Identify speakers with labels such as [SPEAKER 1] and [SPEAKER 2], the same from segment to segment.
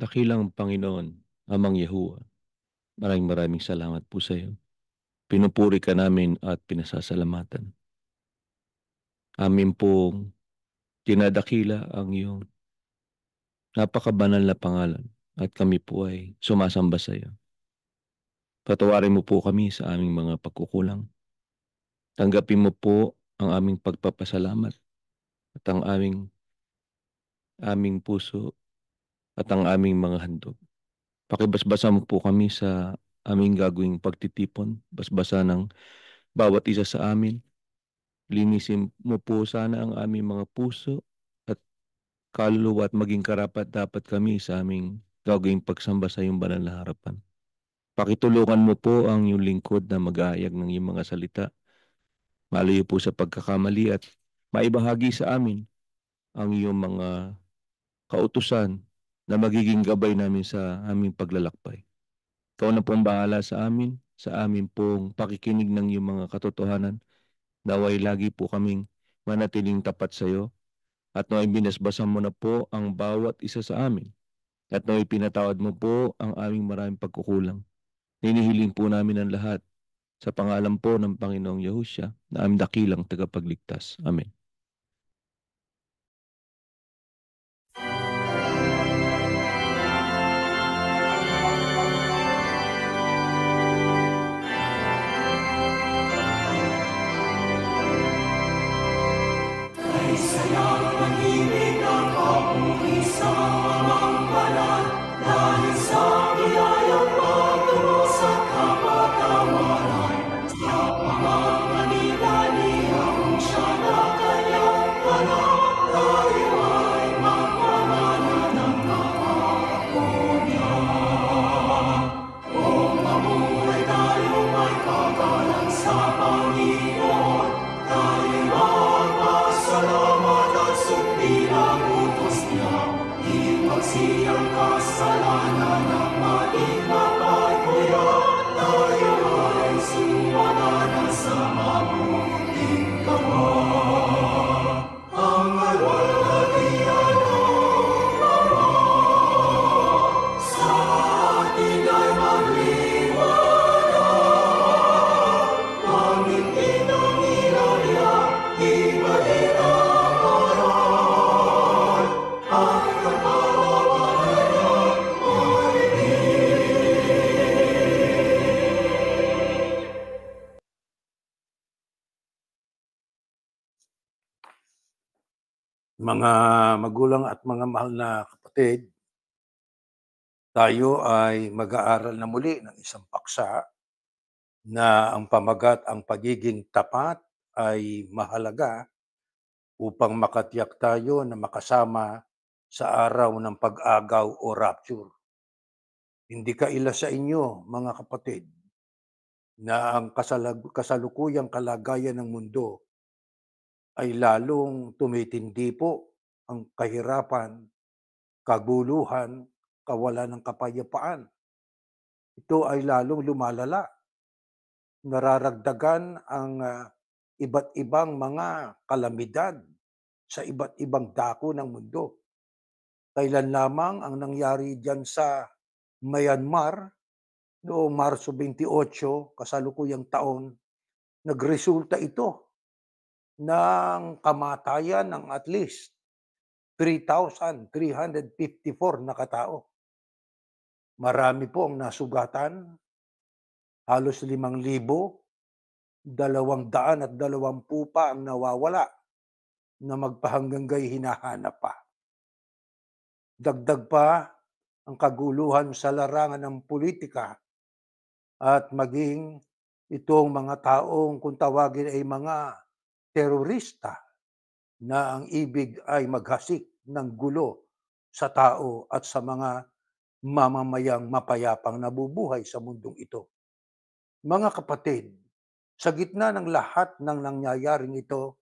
[SPEAKER 1] Dakilang Panginoon, Amang Yahuwah, maraming maraming salamat po sa iyo. Pinupuri ka namin at pinasasalamatan. Amin pong dinadakila ang iyong napakabanal na pangalan at kami po ay sumasamba sa iyo. Patawarin mo po kami sa aming mga pagkukulang. Tanggapin mo po ang aming pagpapasalamat at ang aming puso at ang aming mga handog. Pakibasbasa mo po kami sa aming gagawing pagtitipon, basbasa ng bawat isa sa amin. Linisin mo po sana ang aming mga puso at kaluluwa at maging karapat dapat kami sa aming gagawing pagsamba sa iyong banal na harapan. Pakitulungan mo po ang iyong lingkod na mag-aayag ng iyong mga salita. Malayo po sa pagkakamali at maibahagi sa amin ang iyong mga kautusan na magiging gabay namin sa aming paglalakbay. Ikaw na po ang bahala sa amin pong pakikinig ng iyong mga katotohanan. Naway lagi po kaming manatiling tapat sa iyo at naway binasbasan mo na po ang bawat isa sa amin at naway pinatawad mo po ang aming maraming pagkukulang. Hinihiling po namin ang lahat sa pangalan po ng Panginoong Yahushua na aming dakilang tagapagligtas. Amen.
[SPEAKER 2] Mga magulang at mga mahal na kapatid, tayo ay mag-aaral na muli ng isang paksa na ang pamagat ang pagiging tapat ay mahalaga upang makatiyak tayo na makasama sa araw ng pag-agaw o rapture. Hindi kaila sa inyo, mga kapatid, na ang kasalukuyang kalagayan ng mundo ay lalong tumitindi po ang kahirapan, kaguluhan, kawalan ng kapayapaan. Ito ay lalong lumalala nararagdagan ang iba't ibang mga kalamidad sa iba't ibang dako ng mundo. Kailan lamang ang nangyari diyan sa Myanmar noong Marso 28, kasalukuyang taon, nagresulta ito ng kamatayan ng at least 3,354 na katao. Marami po ang nasugatan, halos 5,220 pa ang nawawala na magpahanggang gay'y hinahanap pa. Dagdag pa ang kaguluhan sa larangan ng politika at maging itong mga taong kung tawagin ay mga terorista na ang ibig ay maghasik ng gulo sa tao at sa mga mamamayang mapayapang nabubuhay sa mundong ito. Mga kapatid, sa gitna ng lahat ng nangyayaring ito,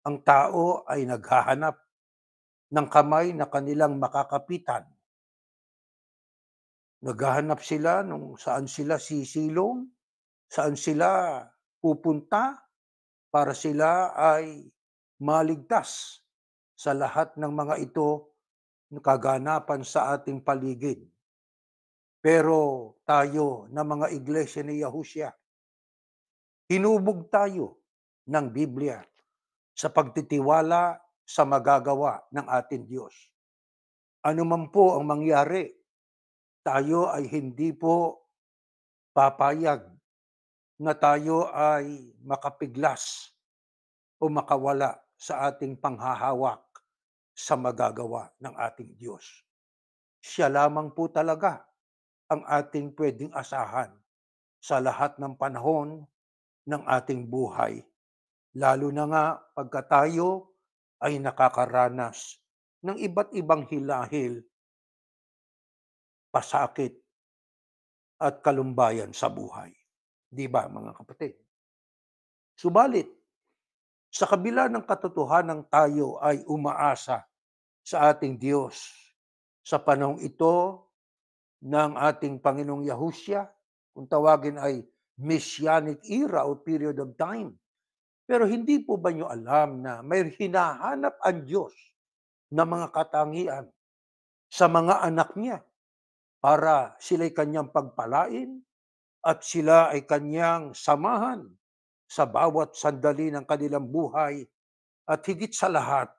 [SPEAKER 2] ang tao ay naghahanap ng kamay na kanilang makakapitan. Naghahanap sila nung saan sila sisilong, saan sila pupunta para sila ay maligtas sa lahat ng mga ito na kaganapan sa ating paligid. Pero tayo na mga iglesia ni Yahushua, hinubog tayo ng Biblia sa pagtitiwala sa magagawa ng ating Diyos. Ano man po ang mangyari, tayo ay hindi po papayag na tayo ay makapiglas o makawala sa ating panghahawak sa magagawa ng ating Diyos. Siya lamang po talaga ang ating pwedeng asahan sa lahat ng panahon ng ating buhay. Lalo na nga pagka tayo ay nakakaranas ng iba't ibang hilahil, pasakit at kalumbayan sa buhay. Di ba mga kapatid? Subalit, sa kabila ng katotohanan tayo ay umaasa sa ating Diyos. Sa panahong ito ng ating Panginoong Yahushua, kung tawagin ay Messianic era o period of time. Pero hindi po ba nyo alam na may hinahanap ang Diyos na mga katangian sa mga anak niya para sila'y kanyang pagpalain at sila ay kanyang samahan sa bawat sandali ng kanilang buhay at higit sa lahat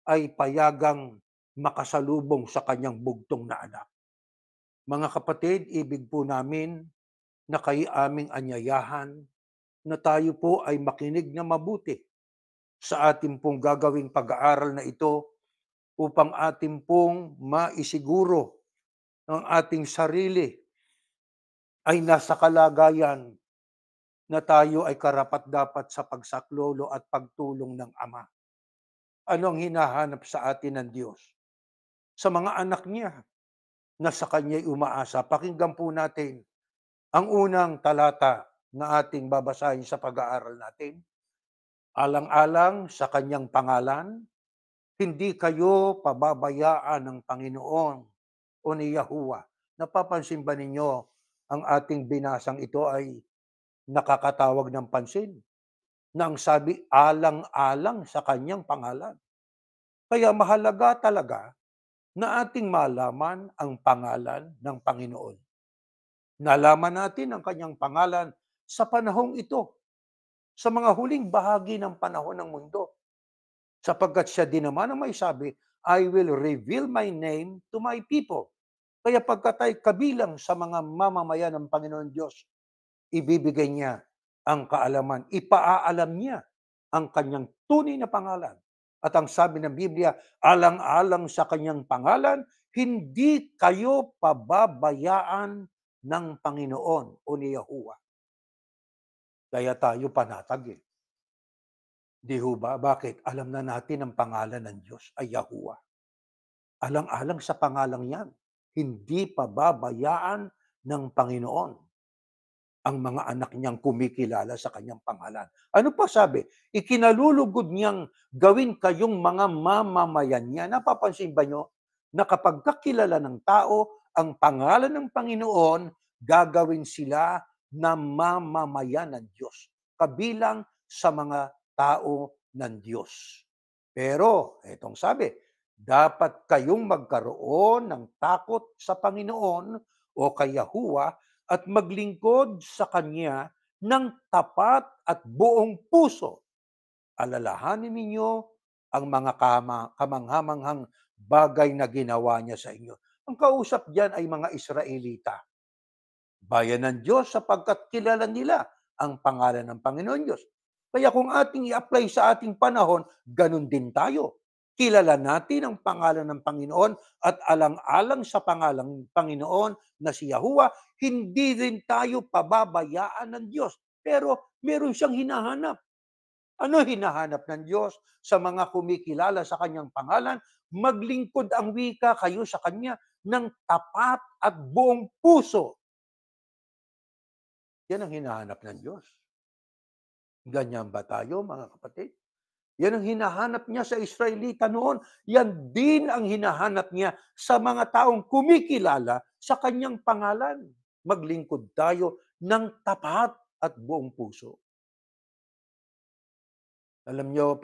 [SPEAKER 2] ay payagang makasalubong sa kanyang bugtong na anak. Mga kapatid, ibig po namin na kayo aming anyayahan na tayo po ay makinig na mabuti sa ating pong gagawing pag-aaral na ito upang ating pong maisiguro ang ating sarili ay nasa kalagayan na tayo ay karapat-dapat sa pagsaklolo at pagtulong ng Ama. Ano ang hinahanap sa atin ng Diyos? Sa mga anak niya na sa Kanya'y umaasa. Pakinggan po natin ang unang talata na ating babasahin sa pag-aaral natin. Alang-alang sa Kanyang pangalan, hindi kayo pababayaan ng Panginoon o ni Yahuwah. Napapansin ba ninyo ang ating binasang ito ay nakakatawag ng pansin? Na ang sabi, alang-alang sa Kanyang pangalan. Kaya mahalaga talaga na ating malaman ang pangalan ng Panginoon. Nalaman natin ang Kanyang pangalan sa panahong ito, sa mga huling bahagi ng panahon ng mundo. Sapagkat siya din naman ang may sabi, I will reveal my name to my people. Kaya pagka tayo kabilang sa mga mamamayan ng Panginoon Diyos, ibibigay niya ang kaalaman, ipaaalam niya ang kanyang tunay na pangalan. At ang sabi ng Biblia, alang-alang sa kanyang pangalan, hindi kayo pababayaan ng Panginoon o ni Yahuwah. Kaya tayo panatag eh. Di ho ba? Bakit? Alam na natin ang pangalan ng Diyos ay Yahuwah. Alang-alang sa pangalang yan, hindi pababayaan ng Panginoon ang mga anak niyang kumikilala sa kanyang pangalan. Ano pa sabi? Ikinalulugod niyang gawin kayong mga mamamayan niya. Napapansin ba niyo na kapag kakilala ng tao ang pangalan ng Panginoon, gagawin sila na mamamayan ng Diyos, kabilang sa mga tao ng Diyos. Pero, etong sabi, dapat kayong magkaroon ng takot sa Panginoon o kay Yahuwah at maglingkod sa Kanya ng tapat at buong puso. Alalahanin ninyo ang mga kamanghamanghang bagay na ginawa niya sa inyo. Ang kausap diyan ay mga Israelita, bayan ng Diyos sapagkat kilala nila ang pangalan ng Panginoon Diyos. Kaya kung ating i-apply sa ating panahon, ganun din tayo. Kilala natin ang pangalan ng Panginoon at alang-alang sa pangalang Panginoon na si Yahuwah, hindi rin tayo pababayaan ng Diyos. Pero meron siyang hinahanap. Ano hinahanap ng Diyos sa mga kumikilala sa kanyang pangalan? Maglingkod ang wika kayo sa kanya ng tapat at buong puso. Yan ang hinahanap ng Diyos. Ganyan ba tayo, mga kapatid? Yan ang hinahanap niya sa Israelita noon. Yan din ang hinahanap niya sa mga taong kumikilala sa kanyang pangalan. Maglingkod tayo ng tapat at buong puso. Alam nyo,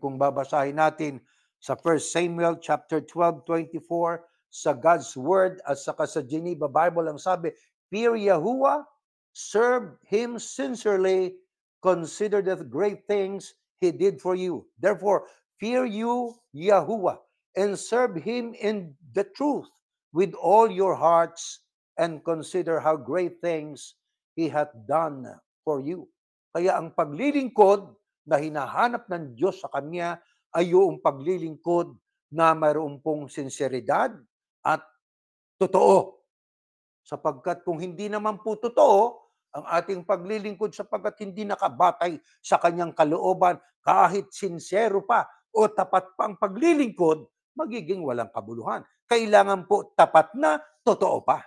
[SPEAKER 2] kung babasahin natin sa 1 Samuel chapter 12:24 sa God's Word at saka sa Geneva Bible, ang sabi, fear Yahuwah, serve Him sincerely, consider the great things He did for you. Therefore, fear you Yahuwah and serve Him in the truth with all your hearts and consider how great things He hath done for you. Kaya ang paglilingkod na hinahanap ng Diyos sa Kanya ay yung paglilingkod na mayroon pong sinseridad at totoo. Sapagkat kung hindi naman po totoo ang ating paglilingkod sapagkat hindi nakabatay sa Kanyang kalooban, kahit sincero pa o tapat pa ang paglilingkod, magiging walang kabuluhan. Kailangan po tapat na totoo pa.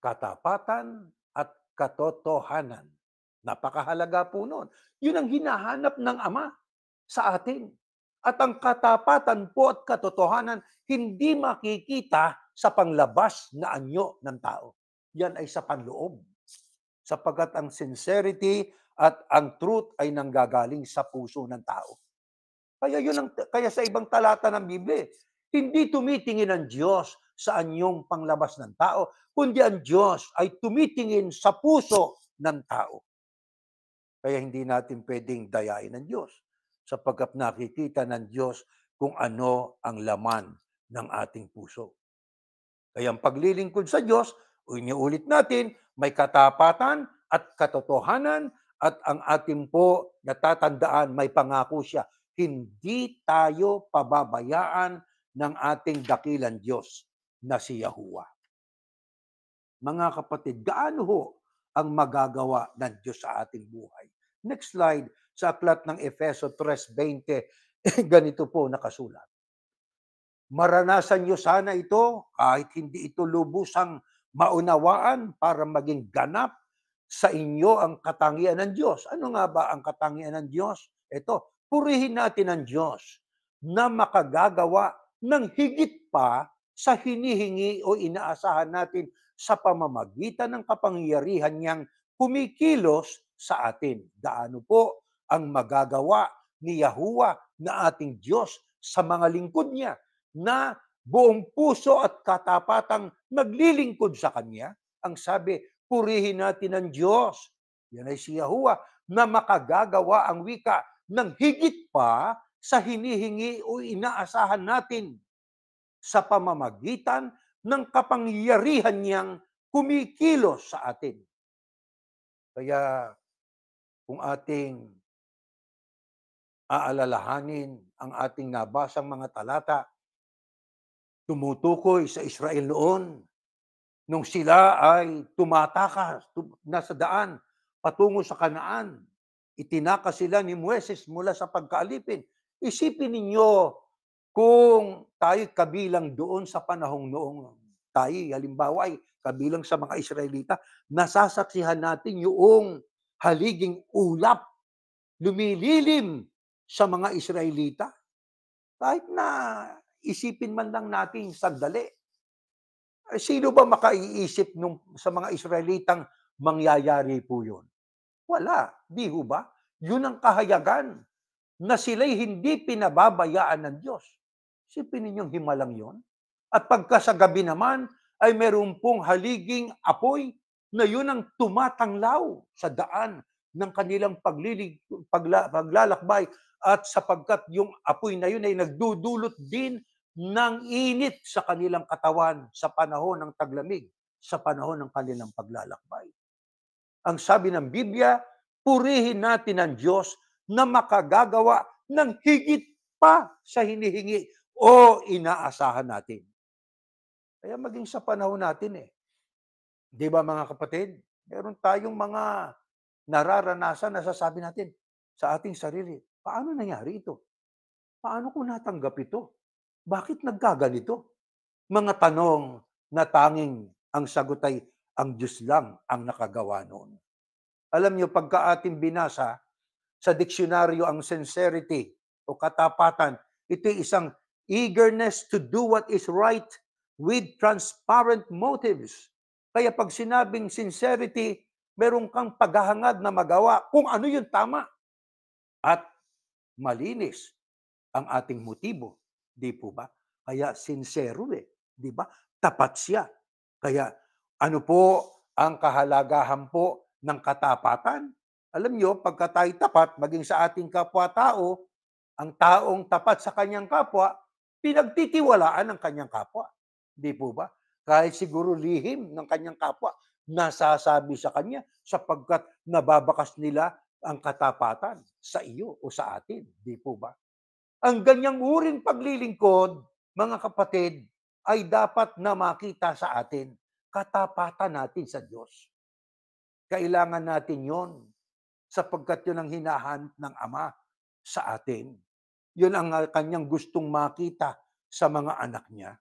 [SPEAKER 2] Katapatan at katotohanan. Napakahalaga po nun. Yun ang hinahanap ng Ama sa atin. At ang katapatan po at katotohanan hindi makikita sa panglabas na anyo ng tao. Yan ay sa panloob. Sapagkat ang sincerity at ang truth ay nanggagaling sa puso ng tao. Kaya sa ibang talata ng Biblia, hindi tumitingin ang Diyos sa anyong panglabas ng tao, kundi ang Diyos ay tumitingin sa puso ng tao. Kaya hindi natin pwedeng dayain ng Diyos sapagkat nakikita ng Diyos kung ano ang laman ng ating puso. Kaya ang paglilingkod sa Diyos, iniulit natin, may katapatan at katotohanan at ang ating po natatandaan, may pangako siya. Hindi tayo pababayaan ng ating dakilang Diyos na si Yahuwah. Mga kapatid, gaano ho ang magagawa ng Diyos sa ating buhay? Next slide, sa aklat ng Efeso 3:20, ganito po nakasulat. Maranasan nyo sana ito kahit hindi ito lubusang maunawaan para maging ganap sa inyo ang katangian ng Diyos. Ano nga ba ang katangian ng Diyos? Ito, purihin natin ang Diyos na makagagawa ng higit pa sa hinihingi o inaasahan natin sa pamamagitan ng kapangyarihan niyang kumikilos sa atin. Gaano po ang magagawa ni Yahuwah na ating Diyos sa mga lingkod niya na buong puso at katapatang naglilingkod sa Kanya? Ang sabi, purihin natin ang Diyos. Yan ay si Yahuwah na makagagawa ang wika ng higit pa sa hinihingi o inaasahan natin sa pamamagitan ng kapangyarihan niyang kumikilos sa atin. Kaya kung ating aalalahanin ang ating nabasang mga talata, tumutukoy sa Israel noon, nung sila ay tumatakas, nasa daan, patungo sa Kanaan. Itinakas sila ni Moises mula sa pagkaalipin. Isipin ninyo kung tayo kabilang doon sa panahong noong tayo, halimbawa ay kabilang sa mga Israelita, nasasaksihan natin yung haliging ulap, lumililim sa mga Israelita. Kahit na isipin man lang natin sandali, Sino ba makaiisip sa mga Israelitang mangyayari po yun? Wala, 'di ho ba? Yun ang kahayagan na sila'y hindi pinababayaan ng Diyos. Isipin ninyong himalang yon. At pagka sa gabi naman ay meron pong haliging apoy na yun ang tumatanglaw sa daan ng kanilang paglalakbay at sapagkat yung apoy na yun ay nagdudulot din ng init sa kanilang katawan sa panahon ng taglamig, sa panahon ng kanilang paglalakbay. Ang sabi ng Biblia, purihin natin ang Diyos na makagagawa ng higit pa sa hinihingi o inaasahan natin. Kaya maging sa panahon natin 'di ba mga kapatid, meron tayong mga nararanasan na sasabi natin sa ating sarili, paano nangyari ito? Paano ko natanggap ito? Bakit nagkaganito? Mga tanong na tanging ang sagot ay ang Diyos lang ang nakagawa noon. Alam niyo pagka ating binasa sa diksyonaryo ang sincerity o katapatan, ito ay isang eagerness to do what is right with transparent motives. Kaya pag sinabing sincerity, meron kang paghahangad na magawa kung ano yung tama at malinis ang ating motibo. Di po ba? Kaya sincero di ba? Tapat siya. Kaya ano po ang kahalagahan po ng katapatan? Alam nyo, pagka tayo tapat, maging sa ating kapwa-tao, ang taong tapat sa kanyang kapwa, pinagtitiwalaan ng kanyang kapwa. Di po ba? Kahit siguro lihim ng kanyang kapwa, nasasabi sa kanya sapagkat nababakas nila ang katapatan sa iyo o sa atin. Di po ba? Ang ganyang uring paglilingkod, mga kapatid, ay dapat na makita sa atin, katapatan natin sa Diyos. Kailangan natin yon sapagkat yun ang hinahanap ng Ama sa atin. Yun ang kanyang gustong makita sa mga anak niya.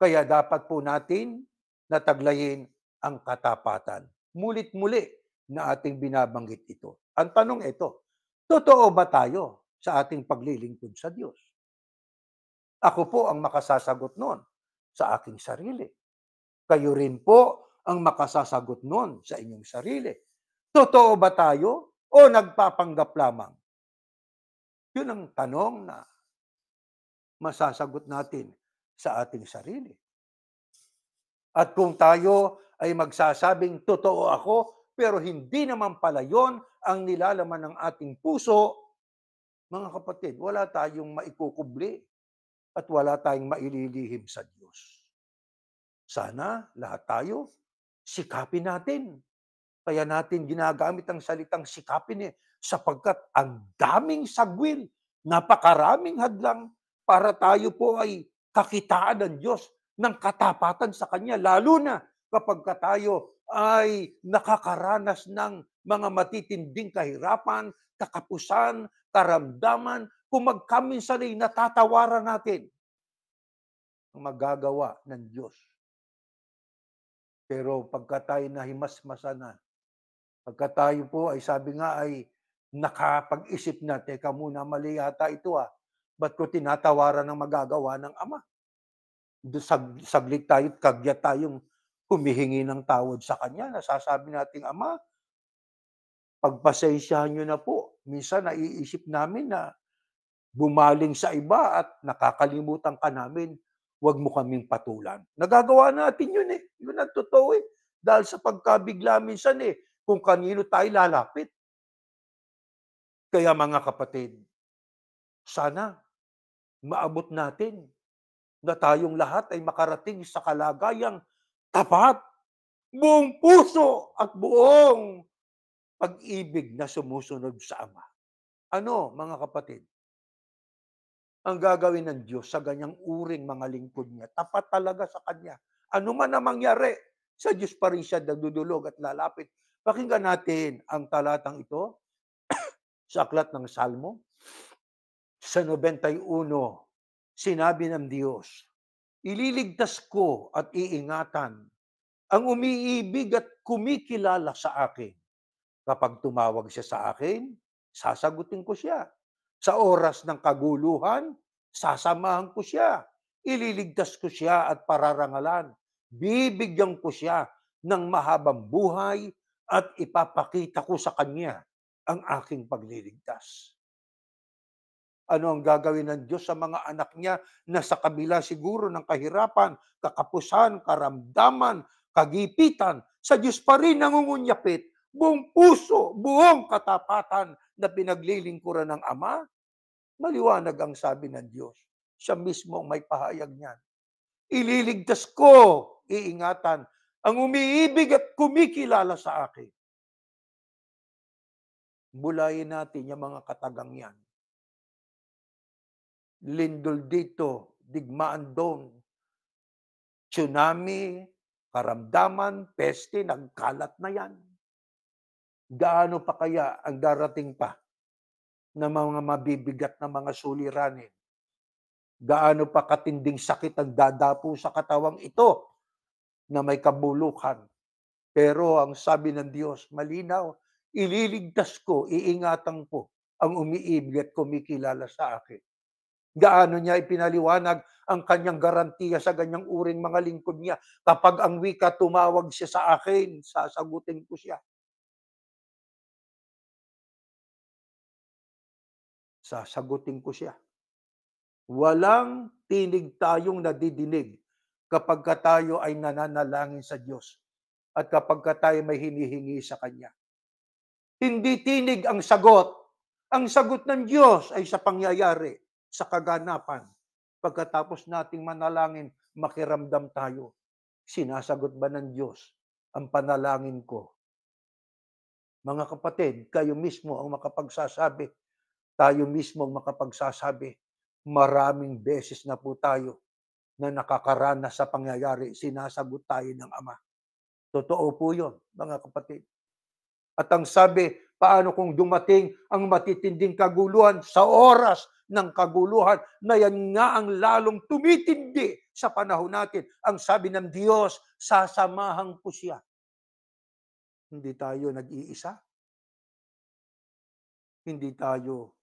[SPEAKER 2] Kaya dapat po natin nataglayin ang katapatan. Mulit-muli na ating binabanggit ito. Ang tanong ito, totoo ba tayo sa ating paglilingkod sa Diyos? Ako po ang makasasagot noon sa aking sarili. Kayo rin po ang makasasagot noon sa inyong sarili. Totoo ba tayo o nagpapanggap lamang? Yun ang tanong na masasagot natin sa ating sarili. At kung tayo ay magsasabing totoo ako, pero hindi naman pala yon ang nilalaman ng ating puso, mga kapatid, wala tayong maikukubli at wala tayong maililihim sa Diyos. Sana lahat tayo sikapin natin. Kaya natin ginagamit ang salitang sikapin sapagkat ang daming sagwil, napakaraming hadlang para tayo po ay kakitaan ng Diyos ng katapatan sa Kanya, lalo na kapag tayo ay nakakaranas ng mga matitinding kahirapan, kakapusan, karamdaman, kung magkaminsan ay natatawaran natin ang magagawa ng Diyos. Pero pagka tayo nahimasmasan na, pagka tayo po ay sabi nga ay nakapag-isip na, teka muna, mali yata ito ba't ko tinatawaran ng magagawa ng Ama? Saglit tayo, kagyat tayong humihingi ng tawad sa Kanya. Nasasabi nating, Ama, pagpasensyahan niyo na po. Minsan naiisip namin na bumaling sa iba at nakakalimutan ka namin, huwag mo kaming patulan. Nagagawa natin yun Yun ang totoo Dahil sa pagkabigla minsan kung kanino tayo lalapit. Kaya mga kapatid, sana maabot natin na tayong lahat ay makarating sa kalagayang tapat, buong puso at buong pag-ibig na sumusunod sa Ama. Ano, mga kapatid? Ang gagawin ng Diyos sa ganyang uring mga lingkod niya, tapat talaga sa Kanya. Ano man ang mangyari, sa Diyos pa rin siya nagdudulog at lalapit. Pakinggan natin ang talatang ito sa aklat ng Salmo. Sa 91, sinabi ng Diyos, ililigtas ko at iingatan ang umiibig at kumikilala sa akin. Kapag tumawag siya sa akin, sasagutin ko siya. Sa oras ng kaguluhan, sasamahan ko siya. Ililigtas ko siya at pararangalan. bibigyan ko siya ng mahabang buhay at ipapakita ko sa kanya ang aking pagliligtas. Ano ang gagawin ng Diyos sa mga anak niya na sa kabila siguro ng kahirapan, kakapusan, karamdaman, kagipitan, sa Diyos pa rin nangungunyapit, buong puso, buong katapatan na pinaglilingkuran ng Ama? Maliwanag ang sabi ng Diyos. Siya mismo ang may pahayag niyan. Ililigtas ko, iingatan, ang umiibig at kumikilala sa akin. Bulayin natin yung mga katagang yan. Lindol dito, digmaan doon, tsunami, karamdaman, peste, nagkalat na yan. Gaano pa kaya ang darating pa na mga mabibigat na mga suliranin? Gaano pa katinding sakit ang dadapo sa katawang ito na may kabulukan? Pero ang sabi ng Diyos, malinaw, ililigtas ko, iingatan ko ang umiibig at kumikilala sa akin. Gaano niya ipinaliwanag ang kanyang garantiya sa ganyang uring mga lingkod niya. Kapag ang wika tumawag siya sa akin, sasagutin ko siya. Sasagutin ko siya. Walang tinig tayong nadidinig kapag tayo ay nananalangin sa Diyos at kapag tayo may hinihingi sa Kanya. Hindi tinig ang sagot. Ang sagot ng Diyos ay sa pangyayari, sa kaganapan. Pagkatapos nating manalangin, makiramdam tayo. Sinasagot ba ng Diyos ang panalangin ko? Mga kapatid, kayo mismo ang makapagsasabi. Tayo mismo ang makapagsasabi. Maraming beses na po tayo na nakakaranas sa pangyayari, sinasagot tayo ng Ama. Totoo po yun, mga kapatid. At ang sabi, paano kung dumating ang matitinding kaguluhan sa oras ng kaguluhan na yan nga ang lalong tumitindi sa panahon natin. Ang sabi ng Diyos, sasamahan ko siya. Hindi tayo nag-iisa. Hindi tayo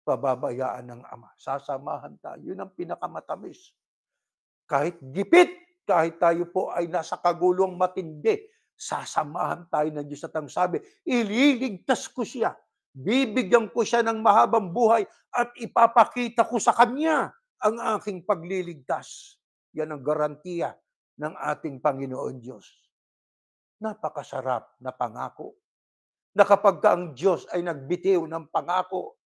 [SPEAKER 2] pababayaan ng Ama. Sasamahan tayo. Yun ang pinakamatamis. Kahit gipit, kahit tayo po ay nasa kaguluhang matindi, sasamahan tayo ng Diyos at ang sabi, ililigtas ko siya. Bibigyan ko siya ng mahabang buhay at ipapakita ko sa kanya ang aking pagliligtas. Yan ang garantiya ng ating Panginoon Diyos. Napakasarap na pangako. Na kapag ang Diyos ay nagbitiw ng pangako,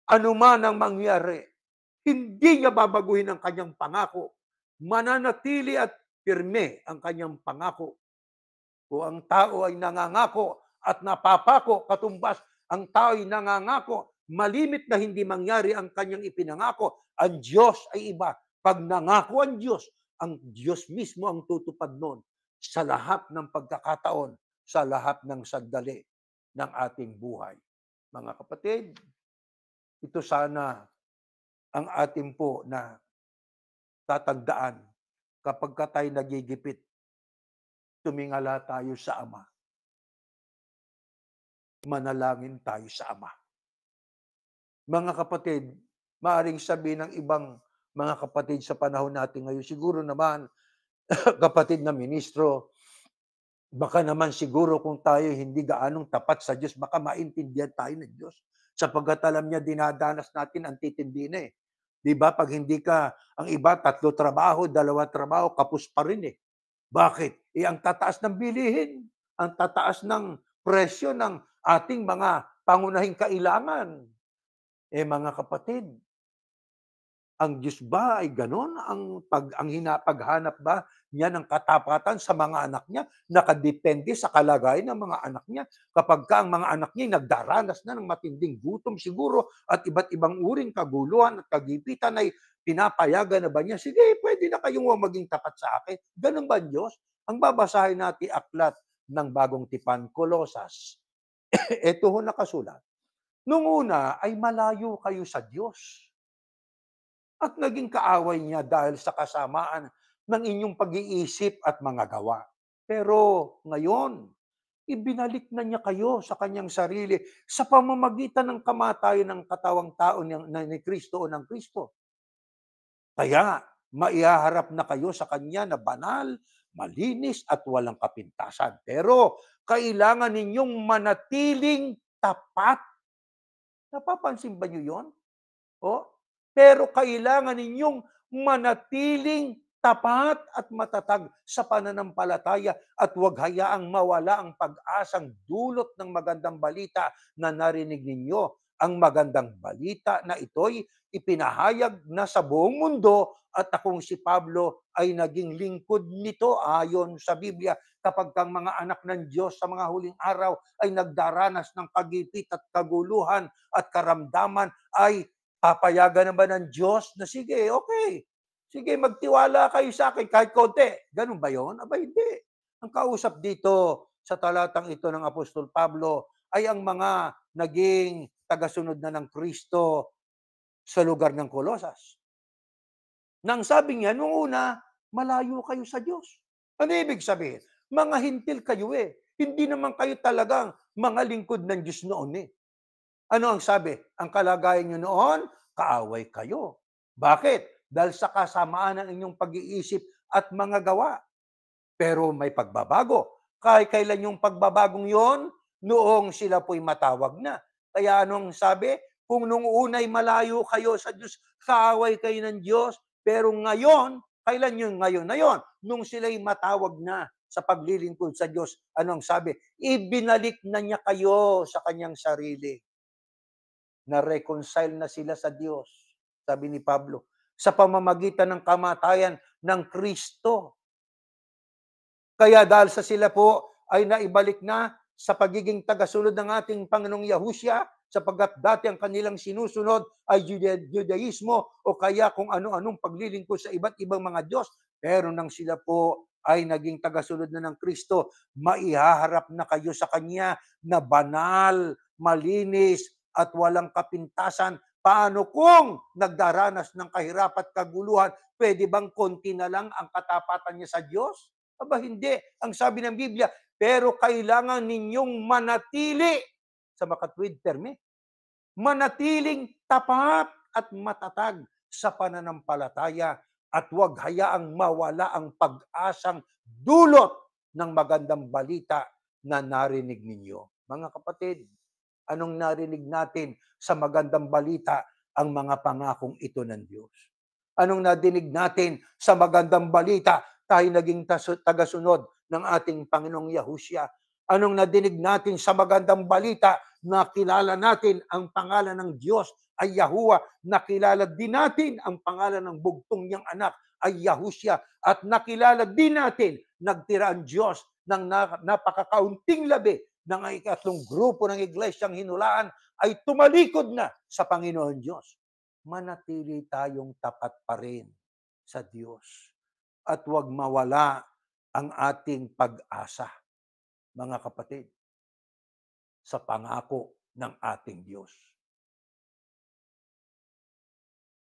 [SPEAKER 2] anuman ang mangyari, hindi niya babaguhin ang kanyang pangako. Mananatili at pirme ang kanyang pangako. Kung ang tao ay nangangako at napapako, katumbas, ang tao ay nangangako, malimit na hindi mangyari ang kanyang ipinangako, ang Diyos ay iba. Pag nangako ang Diyos mismo ang tutupad nun sa lahat ng pagkakataon, sa lahat ng sandali ng ating buhay. Mga kapatid, ito sana ang ating po na tatandaan kapag tayo nagigipit, tumingala tayo sa Ama. Manalangin tayo sa Ama. Mga kapatid, maaaring sabihin ng ibang mga kapatid sa panahon natin ngayon, siguro naman, kapatid na ministro, baka naman siguro kung tayo hindi gaanong tapat sa Diyos, baka maintindihan tayo ng Diyos. Sapagkat alam niya, dinadanas natin ang titindi na eh. Di ba? Pag hindi ka, ang iba, 3 trabaho, 2 trabaho, kapos pa rin eh. Bakit? Ang tataas ng bilihin, ang tataas ng presyo ng ating mga pangunahing kailangan. Mga kapatid, ang Diyos ba ay gano'n? Paghanap ba niya ng katapatan sa mga anak niya, nakadepende sa kalagayan ng mga anak niya. Kapag ang mga anak niya nagdaranas na ng matinding gutom siguro at iba't ibang uring kaguluhan at kagipitan ay pinapayagan na ba niya, sige, pwede na kayong maging tapat sa akin. Ganun ba Diyos? Ang babasahin natin aklat ng Bagong Tipan, Kolosas. Ito ho nakasulat. Nung una ay malayo kayo sa Diyos at naging kaaway niya dahil sa kasamaan ng inyong pag-iisip at mga gawa. Pero ngayon, ibinalik na niya kayo sa kanyang sarili sa pamamagitan ng kamatayan ng katawang tao ni Kristo o ng Kristo. Kaya, maihaharap na kayo sa Kanya na banal, malinis at walang kapintasan. Pero kailangan ninyong manatiling tapat. Napapansin ba niyo 'yon? Oh, pero kailangan ninyong manatiling tapat at matatag sa pananampalataya at huwag hayaang mawala ang pag-asang dulot ng magandang balita na narinig ninyo. Ang magandang balita na ito'y ipinahayag na sa buong mundo at akong si Pablo ay naging lingkod nito ayon sa Biblia kapag kang mga anak ng Diyos sa mga huling araw ay nagdaranas ng pagipit at kaguluhan at karamdaman ay papayagan naman ng Diyos na sige, okay. Sige, magtiwala kayo sa akin kahit konti. Ganun ba yon? Aba, hindi. Ang kausap dito sa talatang ito ng Apostol Pablo ay ang mga naging tagasunod na ng Kristo sa lugar ng Colosas. Nang sabi niya, nung una, malayo kayo sa Diyos. Ano ibig sabihin? Mga hintil kayo eh. Hindi naman kayo talagang mga lingkod ng Diyos noon eh. Ano ang sabi? Ang kalagayan nyo noon, kaaway kayo. Bakit? Dahil sa kasamaan ng inyong pag-iisip at mga gawa. Pero may pagbabago. Kahit kailan yung pagbabagong yon, noong sila po'y matawag na. Kaya anong sabi? Kung nung unay malayo kayo sa Diyos, kaaway kayo ng Diyos, pero ngayon, kailan yung ngayon na yon? Nung sila'y matawag na sa paglilingkod sa Diyos, anong sabi? Ibinalik na niya kayo sa kanyang sarili. Na-reconcile na sila sa Diyos, sabi ni Pablo, sa pamamagitan ng kamatayan ng Kristo. Kaya dahil sa sila po ay naibalik na sa pagiging tagasunod ng ating Panginoong Yahushua, sapagkat dati ang kanilang sinusunod ay Judaismo o kaya kung ano-anong paglilingkod sa iba't ibang mga Diyos. Pero nang sila po ay naging tagasunod na ng Kristo, maihaharap na kayo sa Kanya na banal, malinis, at walang kapintasan. Paano kung nagdaranas ng kahirap at kaguluhan, pwede bang konti na lang ang katapatan niya sa Diyos? Aba hindi. Ang sabi ng Biblia, pero kailangan ninyong manatili sa makatwid terme. Manatiling tapat at matatag sa pananampalataya at huwag hayaang mawala ang pag-asang dulot ng magandang balita na narinig ninyo. Mga kapatid, anong narinig natin sa magandang balita? Ang mga pangakong ito ng Diyos. Anong nadinig natin sa magandang balita? Tayo naging tagasunod ng ating Panginoong Yahushua. Anong nadinig natin sa magandang balita? Nakilala natin ang pangalan ng Diyos ay Yahuwah. Nakilala din natin ang pangalan ng bugtong niyang anak ay Yahushua. At nakilala din natin, nagtira ang Diyos ng napakakaunting labi ng ikatlong grupo ng iglesyang hinulaan ay tumalikod na sa Panginoon Diyos. Manatili tayong tapat pa rin sa Diyos at huwag mawala ang ating pag-asa, mga kapatid, sa pangako ng ating Diyos.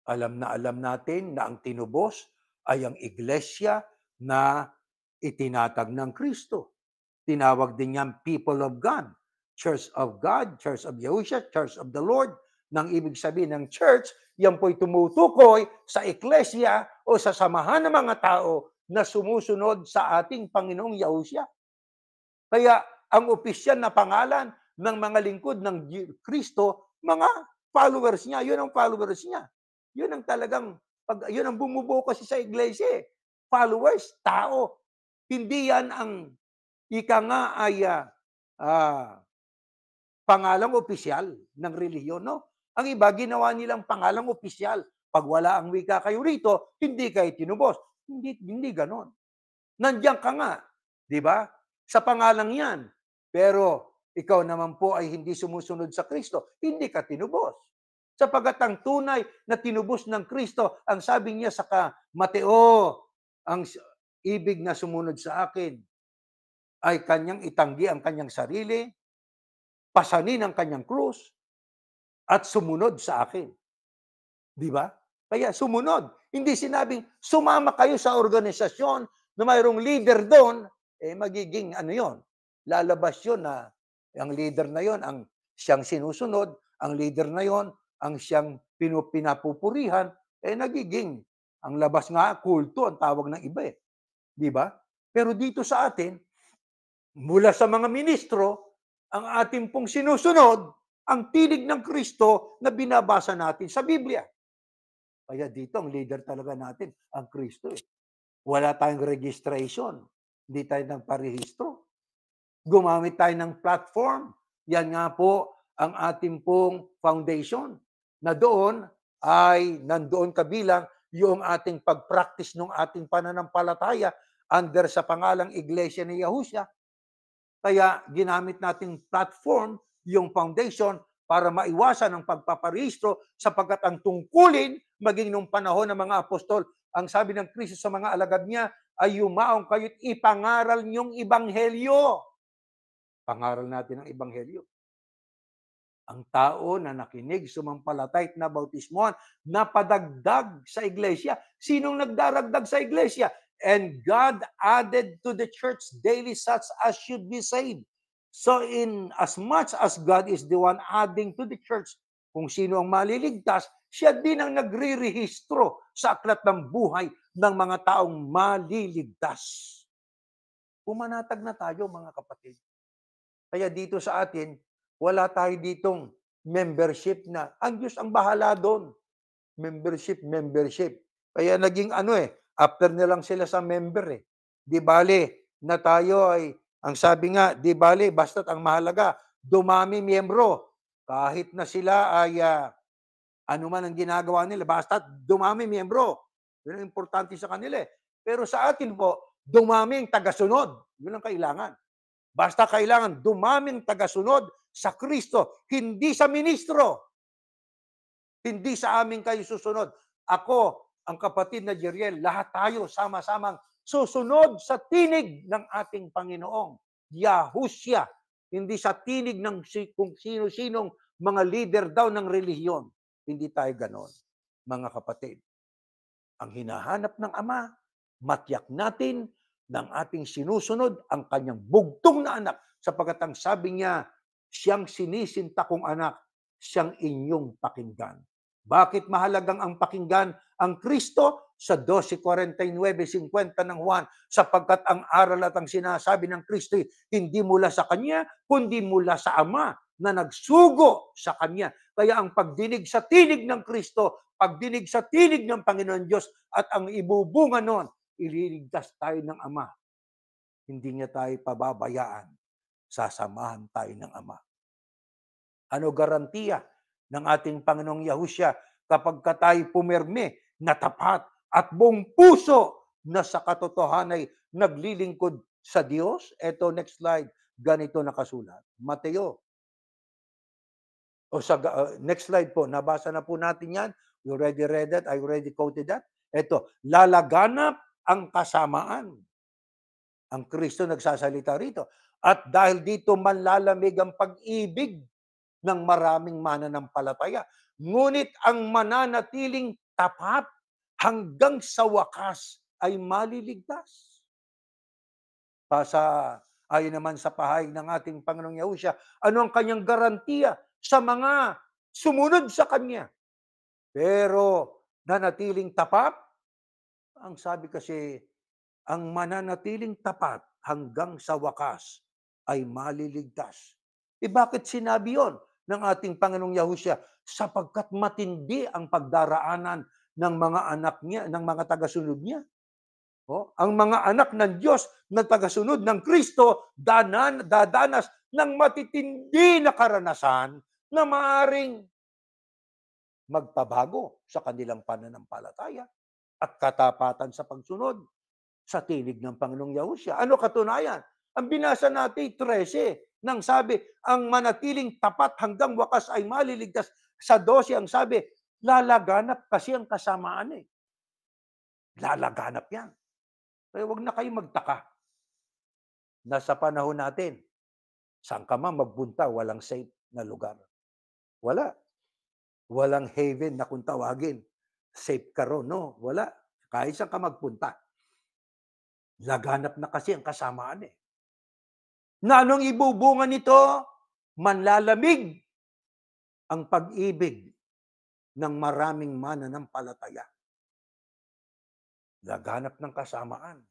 [SPEAKER 2] Alam natin na ang tinubos ay ang iglesia na itinatag ng Kristo. Tinawag din niyang people of God, Church of God, Church of Yahushua, Church of the Lord. Nang ibig sabihin ng church, yan po'y tumutukoy sa iglesia o sa samahan ng mga tao na sumusunod sa ating Panginoong Yahushua. Kaya ang opisyal na pangalan ng mga lingkod ng Kristo, mga followers niya, yun ang followers niya. Yun ang talagang, yun ang bumubuo kasi sa iglesia. Followers, tao. Hindi yan ang ika nga ay pangalang opisyal ng relihiyon, no? Ang iba, ginawa nilang pangalang opisyal. Pag wala ang wika kayo rito, hindi kayo tinubos. Hindi ganon. Nandiyan ka nga, di ba? Sa pangalang yan. Pero ikaw naman po ay hindi sumusunod sa Kristo, hindi ka tinubos. Sapagat ang tunay na tinubos ng Kristo, ang sabi niya sa Mateo, ang ibig na sumunod sa akin ay kanyang itanggi ang kanyang sarili, pasanin ang kanyang krus, at sumunod sa akin. Di ba? Kaya sumunod. Hindi sinabing sumama kayo sa organisasyon na mayroong leader doon, magiging ano yon, lalabas yun na ang leader na yon ang siyang sinusunod, ang leader na yon ang siyang pinapupurihan, nagiging Ang labas nga, kulto ang tawag ng iba eh. Di ba? Pero dito sa atin, mula sa mga ministro, ang ating pong sinusunod, ang tinig ng Kristo na binabasa natin sa Biblia. Kaya dito, ang leader talaga natin, ang Kristo eh. Wala tayong registration. Hindi tayo nagparehistro. Gumamit tayo ng platform. Yan nga po ang ating pong foundation na doon ay nandoon kabilang yung ating pag-practice ng ating pananampalataya under sa pangalang Iglesia ni Yahushua. Kaya ginamit nating platform, yung foundation, para maiwasan ang pagpaparehistro sapagkat ang tungkulin maging nung panahon ng mga apostol, ang sabi ng Kristo sa mga alagad niya ay yumaong kayo't ipangaral niyong ibanghelyo. Pangaral natin ang ebanghelyo. Ang tao na nakinig, sumampalatay at nabautismohan, napadagdag sa iglesia. Sinong nagdaragdag sa iglesia? And God added to the church daily such as should be saved. So in as much as God is the one adding to the church, kung sino ang maliligtas, siya din ang nagre-rehistro sa aklat ng buhay ng mga taong maliligtas. Pumanatag na tayo mga kapatid. Kaya dito sa atin, wala tayo ditong membership na ang Diyos ang bahala doon. Membership. Kaya naging after na lang sila sa member eh. Di bale na tayo ay, ang sabi nga, di bale, basta't ang mahalaga, dumami miyembro. Kahit na sila ay ano man ang ginagawa nila, basta't dumami miyembro. Yun ang importante sa kanila eh. Pero sa atin po, dumami ang tagasunod. Yun ang kailangan. Basta kailangan dumaming tagasunod sa Kristo, hindi sa ministro. Hindi sa amin kayo susunod. Ako, ang kapatid na Jeriel, lahat tayo sama-samang susunod sa tinig ng ating Panginoong Yahushua. Hindi sa tinig ng kung sino-sinong mga leader daw ng relihiyon. Hindi tayo ganon, mga kapatid. Ang hinahanap ng Ama, matiyak natin ng ating sinusunod ang kanyang bugtong na anak sapagkat ang sabi niya, siyang sinisinta kong anak, siyang inyong pakinggan. Bakit mahalagang ang pakinggan ang Kristo? Sa 12:49-50 ng Juan, sapagkat ang aral at ang sinasabi ng Kristo hindi mula sa Kanya, kundi mula sa Ama na nagsugo sa Kanya. Kaya ang pagdinig sa tinig ng Kristo, pagdinig sa tinig ng Panginoon Diyos at ang ibubunga noon, ililigtas tayo ng Ama. Hindi niya tayo pababayaan. Sasamahan tayo ng Ama. Ano garantiya ng ating Panginoong Yahushua kapag tayo pumirme na tapat at buong puso na sa katotohanan ay naglilingkod sa Diyos? Ito, next slide. Ganito nakasulat. Mateo. Next slide po. Nabasa na po natin yan. You already read that. I already quoted that. Ito, lalaganap ang kasamaan. Ang Kristo nagsasalita rito. At dahil dito manlalamig ang pag-ibig ng maraming mananampalataya. Ngunit ang mananatiling tapat hanggang sa wakas ay maliligtas. Ayon naman sa pahayag ng ating Panginoong Yahushua, ano ang kanyang garantiya sa mga sumunod sa kanya? Pero nanatiling tapat, ang sabi kasi, ang mananatiling tapat hanggang sa wakas ay maliligtas. Bakit sinabi yon ng ating Panginoong Yahushua? Sapagkat matindi ang pagdaraanan ng mga anak niya, ng mga tagasunod niya. Ang mga anak ng Diyos na tagasunod ng Kristo dadanas ng matitindi na karanasan na maaring magpabago sa kanilang pananampalataya at katapatan sa pagsunod sa tinig ng Panginoong Yahushua. Ano katunayan? Ang binasa natin 13 nang sabi, ang manatiling tapat hanggang wakas ay maliligtas. Sa 12 ang sabi, lalaganap kasi ang kasamaan eh. Lalaganap yan. Kaya huwag na kayo magtaka. Nasa panahon natin, saan ka man magpunta, walang safe na lugar. Wala. Walang haven na kung tawagin. Safe ka ron, no? Wala. Kahit saan ka magpunta. Laganap na kasi ang kasamaan eh. Na anong ibubunga nito? Manlalamig ang pag-ibig ng maraming mananampalataya. Naghanap ng kasamaan.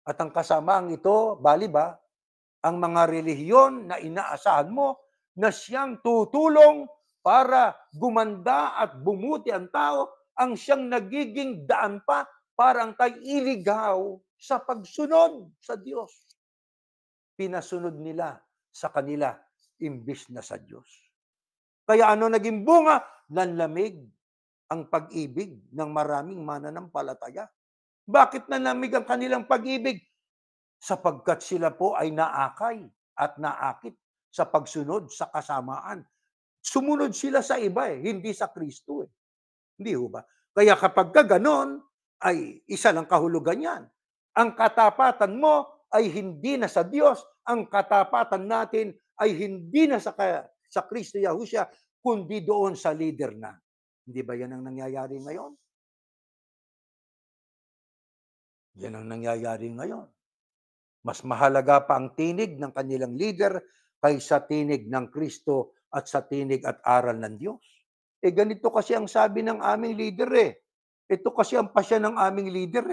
[SPEAKER 2] At ang kasamaang ito, bali ba, ang mga relihiyon na inaasahan mo na siyang tutulong para gumanda at bumuti ang tao, ang siyang nagiging daan pa para ang tayo iligaw sa pagsunod sa Diyos. Pinasunod nila sa kanila imbis na sa Diyos. Kaya ano naging bunga? Nanlamig ang pag-ibig ng maraming mananampalataya. Bakit nanlamig ang kanilang pag-ibig? Sapagkat sila po ay naakay at naakit sa pagsunod sa kasamaan. Sumunod sila sa iba hindi sa Kristo Hindi ho ba? Kaya kapag ka ganon, ay isa lang kahulugan yan. Ang katapatan mo ay hindi na sa Diyos, ang katapatan natin ay hindi na sa Kristo Yahushua, kundi doon sa leader na. Hindi ba yan ang nangyayari ngayon? Yan ang nangyayari ngayon. Mas mahalaga pa ang tinig ng kanilang leader kaysa tinig ng Kristo at sa tinig at aral ng Diyos. Ganito kasi ang sabi ng aming leader Ito kasi ang pasya ng aming leader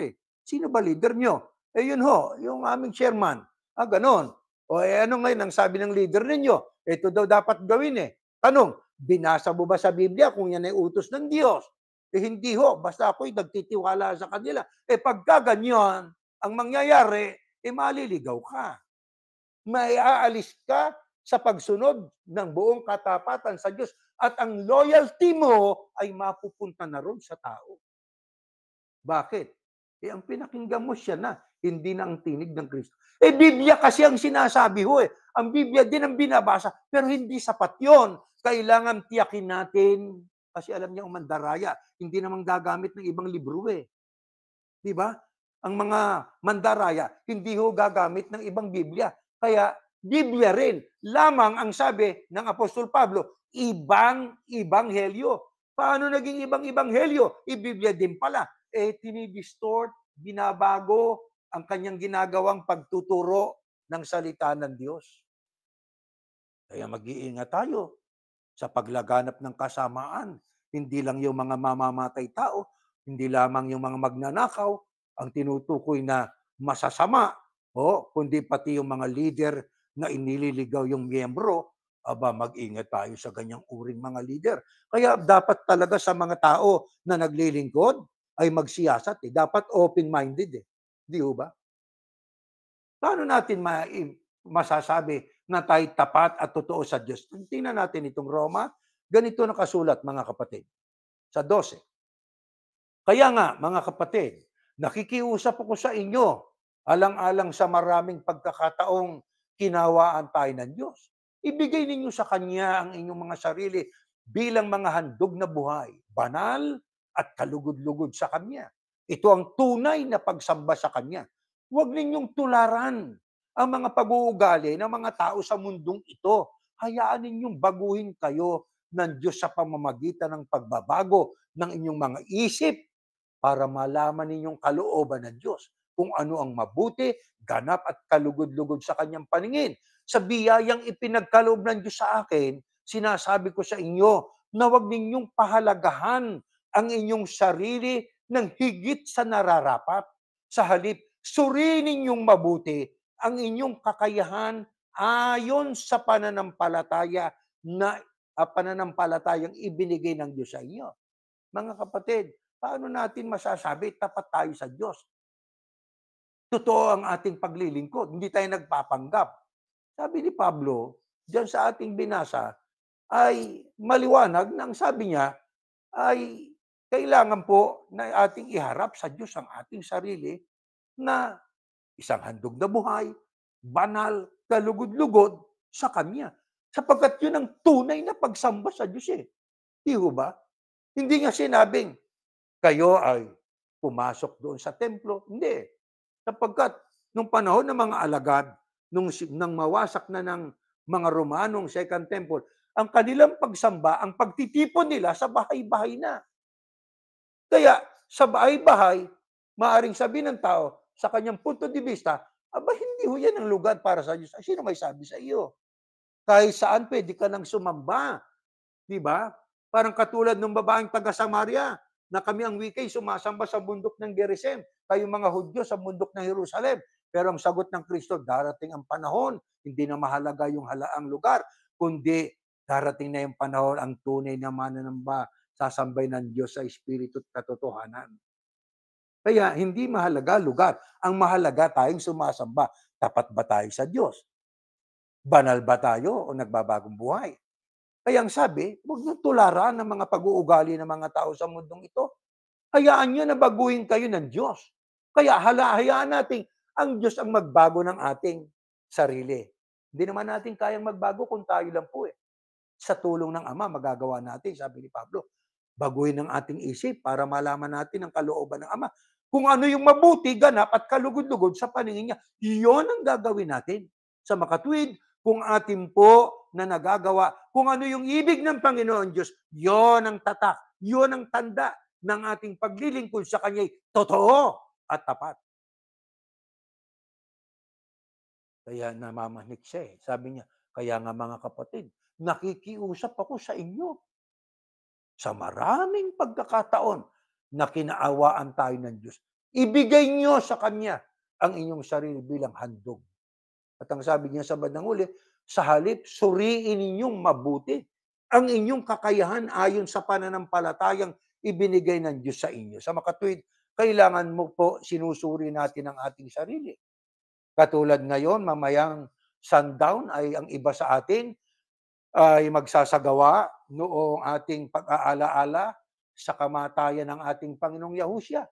[SPEAKER 2] Sino ba leader nyo? Yun ho, yung aming chairman. Ganon. Ano ngayon ang sabi ng leader ninyo? Ito daw dapat gawin Tanong, binasa mo ba sa Biblia kung yan ay utos ng Diyos? Hindi ho, basta ako'y nagtitiwala sa kanila. Pagka ganyan, ang mangyayari, maliligaw ka. Maiaalis ka sa pagsunod ng buong katapatan sa Diyos at ang loyalty mo ay mapupunta na ron sa tao. Bakit? Ang pinakinggan mo siya na, hindi na ang tinig ng Kristo. Biblia kasi ang sinasabi ho Ang Biblia din ang binabasa, pero hindi sapat yon. Kailangan tiyakin natin, kasi alam niya ang mandaraya, hindi naman gagamit ng ibang libro Di ba? Ang mga mandaraya, hindi ho gagamit ng ibang Biblia. Kaya, Biblia rin. Lamang ang sabi ng Apostol Pablo, ibang ibanghelyo. Paano naging ibang ibanghelyo? Biblia din pala. Tinidistort, binabago ang kanyang ginagawang pagtuturo ng salita ng Diyos. Kaya mag-iingat tayo sa paglaganap ng kasamaan. Hindi lang yung mga mamamatay tao, hindi lamang yung mga magnanakaw ang tinutukoy na masasama, kundi pati yung mga leader na inililigaw yung miyembro, mag-ingat tayo sa ganyang uring mga leader. Kaya dapat talaga sa mga tao na naglilingkod ay magsiyasat Dapat open-minded Di ba? Paano natin masasabi na tayo tapat at totoo sa Diyos? Tingnan natin itong Roma. Ganito nakasulat, mga kapatid, sa 12. Kaya nga, mga kapatid, nakikiusap ako sa inyo, alang-alang sa maraming pagkakataong kinawaan tayo ng Diyos. Ibigay ninyo sa Kanya ang inyong mga sarili bilang mga handog na buhay, banal at kalugod-lugod sa Kanya. Ito ang tunay na pagsamba sa Kanya. Huwag ninyong tularan ang mga pag-uugali ng mga tao sa mundong ito. Hayaan ninyong baguhin kayo ng Diyos sa pamamagitan ng pagbabago ng inyong mga isip para malaman ninyong kalooban ng Diyos kung ano ang mabuti, ganap at kalugod-lugod sa kanyang paningin. Sa biyayang ipinagkaloob ng Diyos sa akin, sinasabi ko sa inyo na huwag ninyong pahalagahan ang inyong sarili ng higit sa nararapat. Sa halip, suriin ninyong mabuti ang inyong kakayahan ayon sa pananampalataya na pananampalatayang ibinigay ng Diyos sa inyo. Mga kapatid, paano natin masasabi tapat tayo sa Diyos? Totoo ang ating paglilingkod, hindi tayo nagpapanggap. Sabi ni Pablo, diyan sa ating binasa, ay maliwanag na ang sabi niya ay kailangan po na ating iharap sa Diyos ang ating sarili na isang handog na buhay, banal, kalugod-lugod sa Kanya. Sapagkat yun ang tunay na pagsamba sa Diyos Di ba? Hindi nga sinabing, kayo ay pumasok doon sa templo. Hindi. Sapagkat nung panahon ng mga alagad, nang mawasak na ng mga Romanong Second Temple, ang kanilang pagsamba, ang pagtitipon nila sa bahay-bahay na. Kaya sa bahay-bahay, maaring sabihin ng tao, sa kanyang punto de vista, hindi ho yan ang lugar para sa Diyos. Sino may sabi sa iyo? Kahit saan pwede ka nang sumamba. Di ba? Parang katulad ng babaeng taga Samaria na kami ang weekend sumasamba sa bundok ng Gerizim. kayong mga Hudyo sa bundok ng Jerusalem. Pero ang sagot ng Kristo, darating ang panahon, hindi na mahalaga yung halaang lugar, kundi darating na yung panahon, ang tunay na mananamba, sasambay ng Diyos sa Espiritu at katotohanan. Kaya hindi mahalaga lugar. Ang mahalaga tayong sumasamba. Tapat ba tayo sa Diyos? Banal ba tayo o nagbabagong buhay? Kaya ang sabi, huwag niyo tularan ng mga pag-uugali ng mga tao sa mundong ito. Hayaan niyo na baguhin kayo ng Diyos. Kaya hayaan natin ang Diyos ang magbago ng ating sarili. Hindi naman natin kayang magbago kung tayo lang po eh. Sa tulong ng Ama, magagawa natin, sabi ni Pablo. Baguhin ang ating isip para malaman natin ang kalooban ng Ama. Kung ano yung mabuti, ganap at kalugod-lugod sa paningin niya, iyon ang gagawin natin. Sa makatwid, kung atin po na nagagawa, kung ano yung ibig ng Panginoon Diyos, yon ang tatak, yon ang tanda ng ating paglilingkod sa Kanya'y totoo at tapat. Kaya namamanik siya eh. Sabi niya, kaya nga mga kapatid, nakikiusap ako sa inyo. Sa maraming pagkakataon na kinaawaan tayo ng Diyos, ibigay niyo sa Kanya ang inyong sarili bilang handog. At ang sabi niya sa bandang huli, sa halip, suriin ninyong mabuti ang inyong kakayahan ayon sa pananampalatayang ibinigay ng Diyos sa inyo. Sa makatwid, kailangan mo po sinusuri natin ang ating sarili. Katulad ngayon, mamayang sundown ay ang iba sa atin ay magsasagawa noong ating pag-aalaala sa kamatayan ng ating Panginoong Yahushua.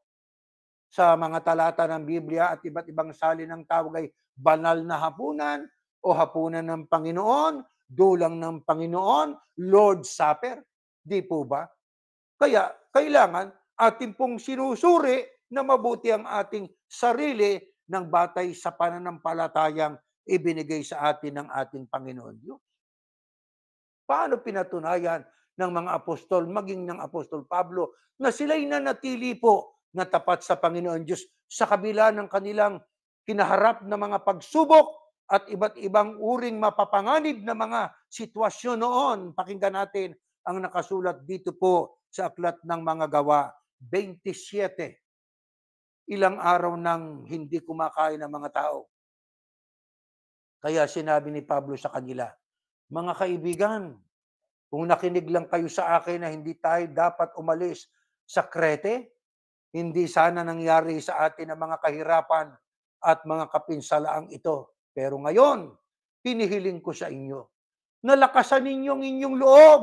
[SPEAKER 2] Sa mga talata ng Biblia at iba't ibang salin ng tawag ay banal na hapunan o hapunan ng Panginoon, dulang ng Panginoon, Lord's Supper. Di po ba? Kaya kailangan ating pong sinusuri na mabuti ang ating sarili ng batay sa pananampalatayang ibinigay sa atin ng ating Panginoon Diyos. Paano pinatunayan ng mga apostol, maging ng apostol Pablo, na sila'y nanatili po na tapat sa Panginoon Diyos sa kabila ng kanilang kinaharap na mga pagsubok at iba't ibang uring mapapanganib na mga sitwasyon noon. Pakinggan natin ang nakasulat dito po sa Aklat ng Mga Gawa 27. Ilang araw nang hindi kumakain ng mga tao. Kaya sinabi ni Pablo sa kanila, mga kaibigan, kung nakinig lang kayo sa akin na hindi tayo dapat umalis sa Krete, hindi sana nangyari sa atin ang mga kahirapan at mga kapinsalaang ito. Pero ngayon, pinihiling ko sa inyo, nalakasan ninyo ang inyong loob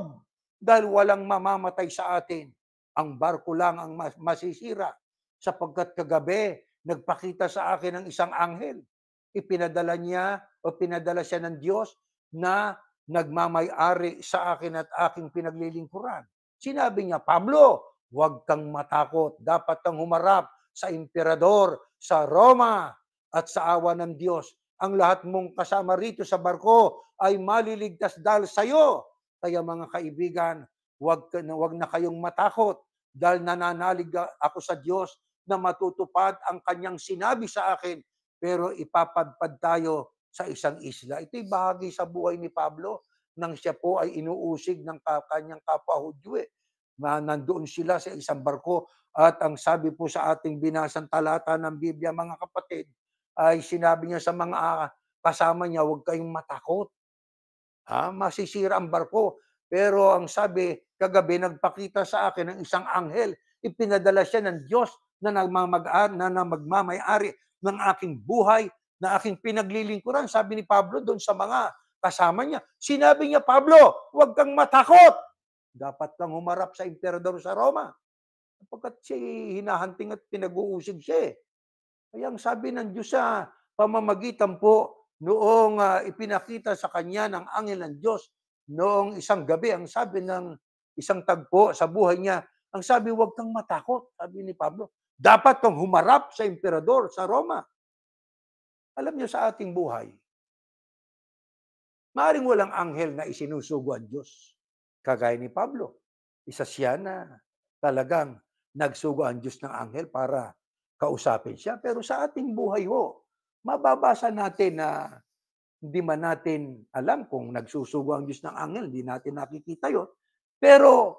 [SPEAKER 2] dahil walang mamamatay sa atin. Ang barko lang ang masisira sapagkat kagabi nagpakita sa akin ng isang anghel. Pinadala siya ng Diyos na nagmamay-ari sa akin at aking pinaglilingkuran. Sinabi niya, Pablo, huwag kang matakot. Dapat kang humarap sa emperador, sa Roma, at sa awa ng Diyos. Ang lahat mong kasama rito sa barko ay maliligtas dahil sa iyo. Kaya mga kaibigan, huwag na kayong matakot dahil nananalig ako sa Diyos na matutupad ang kanyang sinabi sa akin, pero ipapadpad tayo sa isang isla. Ito'y bahagi sa buhay ni Pablo nang siya po ay inuusig ng kanyang kapwa Hudyo. Nandoon sila sa isang barko at ang sabi po sa ating binasang talata ng Biblia, mga kapatid, ay sinabi niya sa mga kasama niya, huwag kayong matakot. Masisira ang barko. Pero ang sabi, kagabi nagpakita sa akin ng isang anghel, ipinadala siya ng Diyos na magmamay-ari ng aking buhay, na aking pinaglilingkuran. Sabi ni Pablo doon sa mga kasama niya. Sinabi niya, Pablo, huwag kang matakot. Dapat kang humarap sa emperador sa Roma. Sapagkat siya hinahanting at pinag-uusig siya. Kaya ang sabi ng Diyos sa pamamagitan po noong ipinakita sa kanya ng anghel ng Diyos noong isang gabi, ang sabi ng isang tagpo sa buhay niya, ang sabi, huwag kang matakot, sabi ni Pablo. Dapat kang humarap sa emperador sa Roma. Alam niyo sa ating buhay, maaaring walang anghel na isinusugo ang Diyos. Kagaya ni Pablo, isa siya na talagang nagsugo ang Diyos ng anghel para kausapin siya. Pero sa ating buhay ho, mababasa natin na hindi man natin alam kung nagsusugo ang Diyos ng anghel, hindi natin nakikita yon. Pero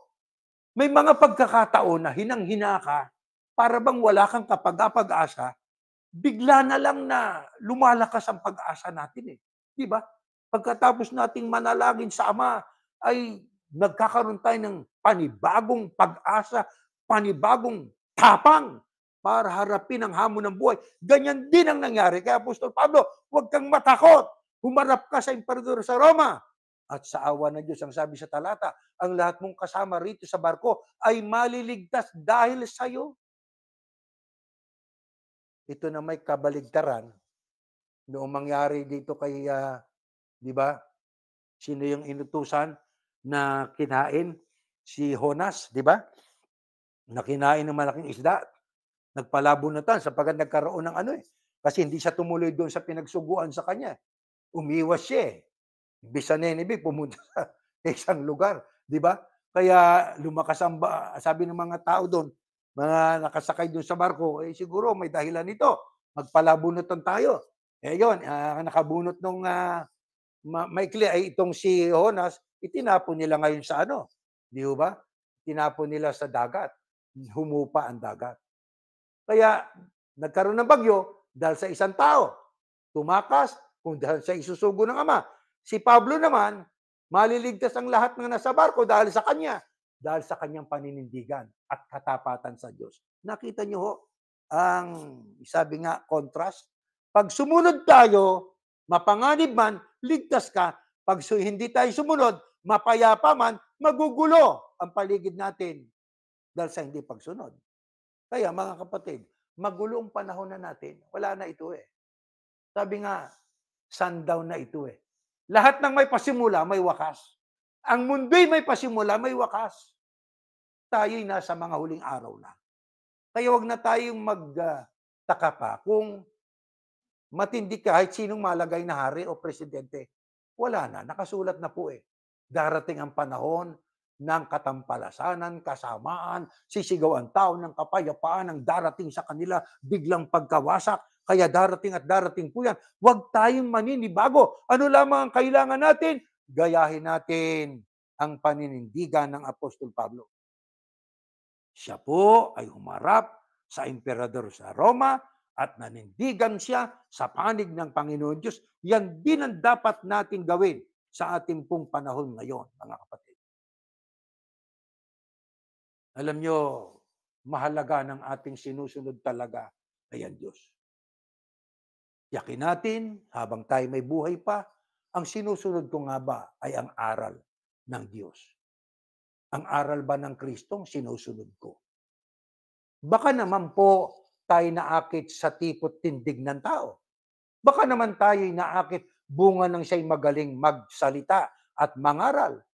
[SPEAKER 2] may mga pagkakataon na hinang-hina ka para bang wala kang kapag-asa, bigla na lang na lumalakas ang pag-asa natin, eh, 'di ba? Pagkatapos nating manalangin sa Ama ay nagkakaroon tayo ng panibagong pag-asa, panibagong tapang para harapin ang hamon ng buhay. Ganyan din ang nangyari kay Apostol Pablo, "Huwag kang matakot, humarap ka sa emperador sa Roma." At sa awa ng Diyos, ang sabi sa talata, "Ang lahat mong kasama rito sa barko ay maliligtas dahil sa'yo." Ito na may kabaligtaran noong mangyari dito kay, 'di ba, sino yung inutusan na kinain? Si Jonas, 'di ba? Na kinain ng malaking isda, nagpalabunutan sapagkat nagkaroon ng ano, eh, kasi hindi siya tumuloy doon sa pinagsuguan sa kanya, eh. Umiwas siya, eh. Imbes sa Nineveh pumunta sa isang lugar, 'di ba? Kaya lumakas ang sabi ng mga tao do'n, mga nakasakay do'n sa barko, eh, siguro may dahilan ito, magpalabunutan tayo. Eh, 'yun, nakabunot nung, maikli ay itong si Jonas, itinapon nila ngayon sa ano, 'di ho ba? Tinapon nila sa dagat, humupa ang dagat. Kaya nagkaroon ng bagyo dahil sa isang tao. Tumakas kung dahil sa isusugo ng Ama. Si Pablo naman, maliligtas ang lahat ng nasa barko dahil sa kanya. Dahil sa kanyang paninindigan at katapatan sa Diyos. Nakita niyo ho, ang sabi nga, contrast. Pag sumunod tayo, mapanganib man, ligtas ka. Pag hindi tayo sumunod, mapayapa man, magugulo ang paligid natin dahil sa hindi pagsunod. Kaya mga kapatid, magulo ang panahon na natin. Wala na ito eh. Sabi nga, sundown na ito eh. Lahat ng may pasimula, may wakas. Ang mundo'y may pasimula, may wakas. Tayo'y nasa mga huling araw na. Kaya wag na tayong magtaka pa kung matindi kahit sinong malagay na hari o presidente. Wala na, nakasulat na po eh. Darating ang panahon ng katampalasanan, kasamaan, sisigaw ang tao ng kapayapaan ang darating sa kanila, biglang pagkawasak. Kaya darating at darating po yan. Huwag tayong maninibago. Ano lamang ang kailangan natin? Gayahin natin ang paninindigan ng Apostol Pablo. Siya po ay humarap sa emperador sa Roma at nanindigan siya sa panig ng Panginoon Diyos. Yan din ang dapat natin gawin sa ating pong panahon ngayon, mga kapatid. Alam nyo, mahalaga ng ating sinusunod talaga ay ang Diyos. Yakin natin, habang tayo may buhay pa, ang sinusunod ko nga ba ay ang aral ng Diyos. Ang aral ba ng Kristong sinusunod ko? Baka naman po tayo naakit sa tipot tindig ng tao. Baka naman tayo naakit bunga ng siya'y magaling magsalita at mangaral.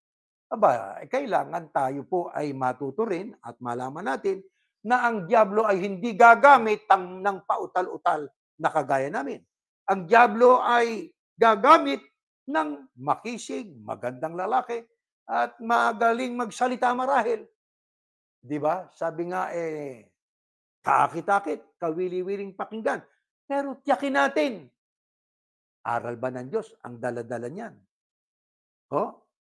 [SPEAKER 2] Aba, kailangan tayo po ay matuto rin at malaman natin na ang dyablo ay hindi gagamit ng pautal-utal na kagaya namin. Ang dyablo ay gagamit ng makisig, magandang lalaki, at magaling magsalita marahil. Di ba? Sabi nga kaakit-akit, kawili-wiling pakinggan. Pero tiyakin natin, aral ba ng Diyos ang dala-dala niyan?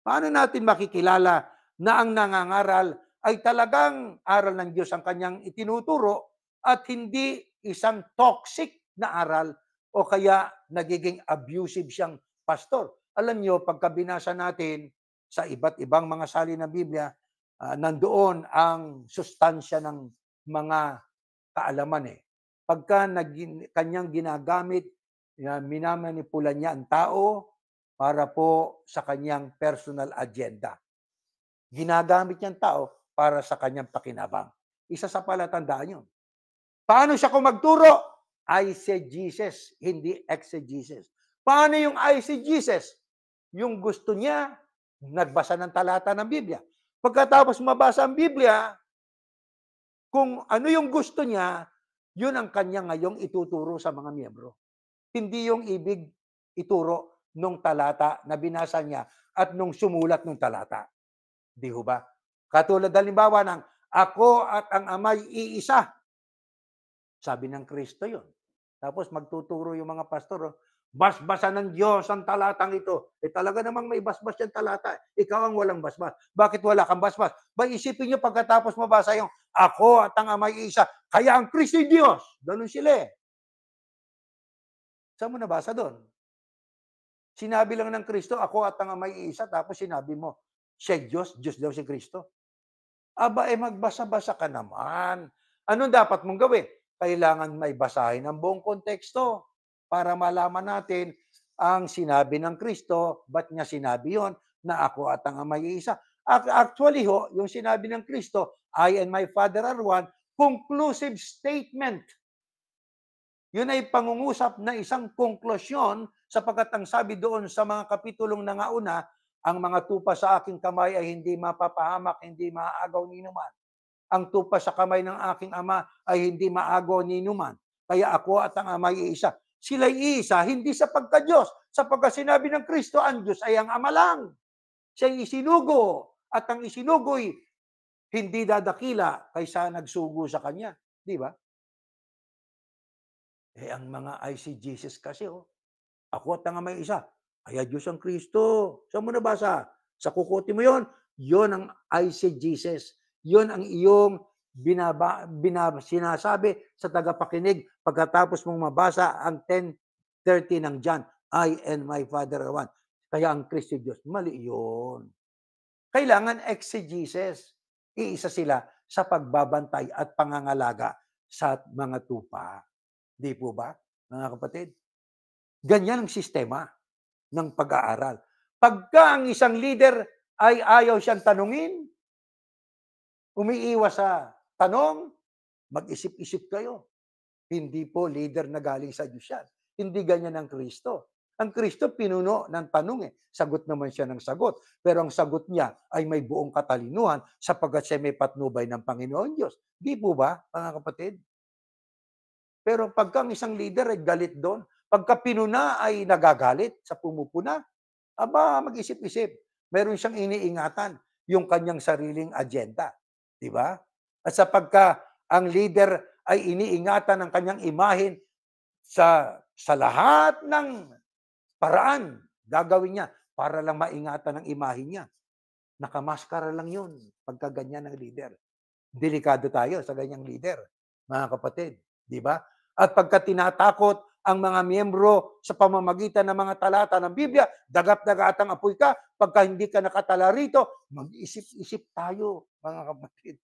[SPEAKER 2] Paano natin makikilala na ang nangangaral ay talagang aral ng Diyos ang kanyang itinuturo at hindi isang toxic na aral o kaya nagiging abusive siyang pastor? Alam niyo, pagka binasa natin sa iba't ibang mga salin ng Biblia, nandoon ang sustansya ng mga kaalaman eh. Pagka kanyang ginagamit, minamanipula niya ang tao para po sa kanyang personal agenda. Ginagamit niya ang tao para sa kanyang pakinabang. Isa sa palatandaan yun. Paano siya kung magturo? Eisegesis, hindi exegesis. Paano yung eisegesis? Yung gusto niya, nagbasa ng talata ng Biblia. Pagkatapos mabasa ang Biblia, kung ano yung gusto niya, yun ang kanya ngayong ituturo sa mga miyembro. Hindi yung ibig ituro nung talata na binasa niya at nung sumulat nung talata. Di ho ba? Katulad halimbawa ng, ako at ang Ama'y iisa. Sabi ng Kristo yun. Tapos magtuturo yung mga pastor, basbasan ng Diyos ang talatang ito. Talaga namang may basbas yung talata. Ikaw ang walang basbas. Bakit wala kang basbas? Ba isipin nyo pagkatapos mabasa yung, ako at ang Ama ay isa, kaya ang Kristo ay Diyos. Ganun sila eh. Saan mo nabasa doon? Sinabi lang ng Kristo, ako at ang Ama ay isa, tapos sinabi mo, siya Diyos, Diyos daw si Kristo. Aba, magbasa-basa ka naman. Anong dapat mong gawin? Kailangan may basahin ang buong konteksto para malaman natin ang sinabi ng Kristo, ba't niya sinabi yon na ako at ang Ama ay isa. Actually yung sinabi ng Kristo, I and my Father are one, conclusive statement. Yun ay pangungusap na isang konklusyon sapagkat ang sabi doon sa mga kapitulong nangauna, ang mga tupa sa aking kamay ay hindi mapapahamak, hindi maaagaw ni numan. Ang tupa sa kamay ng aking Ama ay hindi maagaw ni numan. Kaya ako at ang Ama ay isa. Sila'y isa, hindi sa pagka-Diyos. Sapagkat sinabi ng Kristo, ang Diyos ay ang Ama lang. Siya'y isinugo. At ang isinugo'y hindi dadakila kaysa nagsugo sa Kanya. Di ba? Ang mga ICGs kasi, ako at ang Ama ay isa. Kaya Diyos ang Kristo. Saan mo nabasa? Sa kukuti mo yon. Yon ang ICGs. Yon ang iyong sinasabi sa tagapakinig pagkatapos mong mabasa ang 10:30 ng John. I and my Father are one. Kaya ang Kristo Diyos. Mali yun. Kailangan exegesis. Iisa sila sa pagbabantay at pangangalaga sa mga tupa. Di po ba, mga kapatid? Ganyan ang sistema ng pag-aaral. Pagka ang isang leader ay ayaw siyang tanungin, umiiwas sa tanong, mag-isip-isip kayo. Hindi po leader na galing sa Diyos yan. Hindi ganyan ang Kristo. Ang Kristo pinuno ng tanong Sagot naman siya ng sagot. Pero ang sagot niya ay may buong katalinuhan sapagkat siya may patnubay ng Panginoon Diyos. Di po ba, mga kapatid? Pero pagka ang isang leader ay galit doon, pagka pinuna ay nagagalit sa pumupuna, aba, mag-isip-isip. Meron siyang iniingatan, yung kanyang sariling agenda. Di ba? At sapagka ang leader ay iniingatan ng kanyang imahin sa lahat ng paraan, gagawin niya para lang maingatan ang imahin niya. Nakamaskara lang yun pagka ganyan ng leader. Delikado tayo sa ganyang leader, mga kapatid. Di ba? At pagka tinatakot ang mga miyembro sa pamamagitan ng mga talata ng Biblia, dagap-dagatang apoy ka, pagka hindi ka nakatala rito, mag-isip-isip tayo, mga kapatid.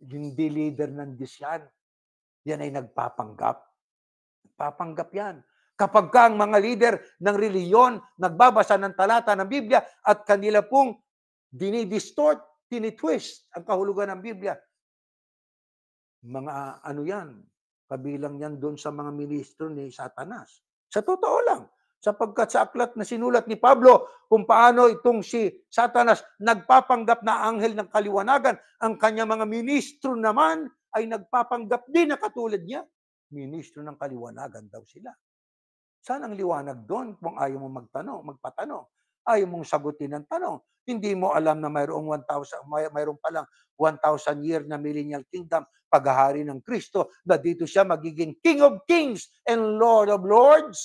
[SPEAKER 2] Hindi leader ng Diyos yan. Yan ay nagpapanggap. Nagpapanggap yan. Kapag ka ang mga leader ng reliyon nagbabasa ng talata ng Biblia at kanila pong dinidistort, tinitwist ang kahulugan ng Biblia, mga ano yan, kabilang yan doon sa mga ministro ni Satanas. Sa totoo lang, sapagkat sa aklat na sinulat ni Pablo kung paano itong si Satanas nagpapanggap na anghel ng kaliwanagan, ang kanya mga ministro naman ay nagpapanggap din na katulad niya. Ministro ng kaliwanagan daw sila. Saan ang liwanag doon kung ayaw mo magpatanong? Ayaw mong sagutin ang tanong. Hindi mo alam na mayroong palang 1,000 year na millennial kingdom, paghahari ng Kristo, na dito siya magiging King of Kings and Lord of Lords.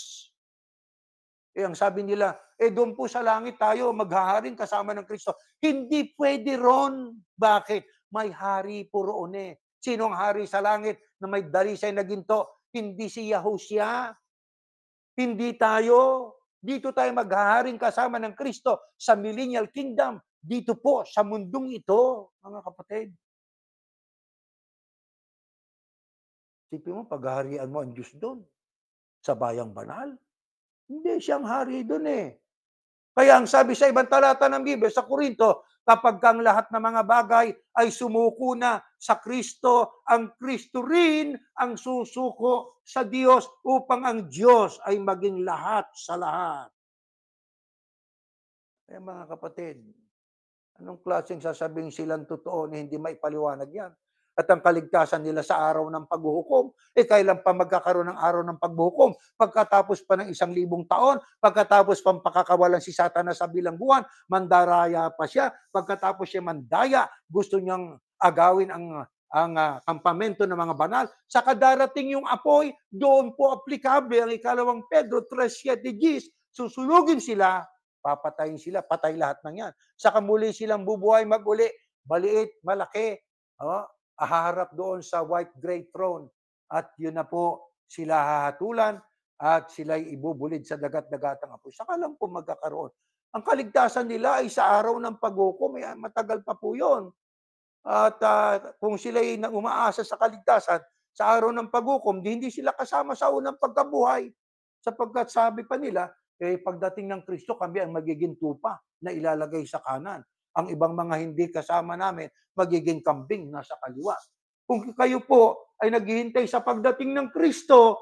[SPEAKER 2] Ang sabi nila, doon po sa langit tayo maghaharing kasama ng Kristo. Hindi pwede ron. Bakit? May hari po roon Sino ang hari sa langit na may dalisay na ginto? Hindi si Yahushua. Hindi tayo. Dito tayo maghaharing kasama ng Kristo sa millennial kingdom. Dito po, sa mundong ito, mga kapatid. Sipin mo, paghaharian mo ang Diyos doon. Sa bayang banal. Hindi siyang hari doon Kaya ang sabi sa ibang talata ng Biblia, sa Korinto, kapag ang lahat ng mga bagay ay sumuko na sa Kristo, ang Kristo rin ang susuko sa Diyos upang ang Diyos ay maging lahat sa lahat. Mga kapatid, anong klaseng sasabihin silang totoo na hindi maipaliwanag yan? At ang kaligtasan nila sa araw ng paghuhukom, kailan pa magkakaroon ng araw ng paghuhukom? Pagkatapos pa ng 1,000 taon, pagkatapos pa pakakawalan si Satanas sa bilangguan, mandaraya pa siya, pagkatapos siya mandaya, gusto niyang agawin ang kampamento ng mga banal, saka darating yung apoy, doon po aplikable ang 2 Pedro 3:7 Gs, susulugin sila, papatayin sila, patay lahat ng yan. Saka muli silang bubuhay mag-uli, maliit, malaki, haharap doon sa white great throne at yun na po sila hahatulan at sila'y ibubulid sa dagat-dagatang apoy. Saka lang po magkakaroon. Ang kaligtasan nila ay sa araw ng paghukom, matagal pa po yun. At kung sila'y umaasa sa kaligtasan, sa araw ng paghukom, hindi sila kasama sa unang pagkabuhay. Sapagkat sabi pa nila, pagdating ng Kristo, kami ang magiging tupa na ilalagay sa kanan. Ang ibang mga hindi kasama namin, magiging kambing nasa kaliwa. Kung kayo po ay naghihintay sa pagdating ng Kristo,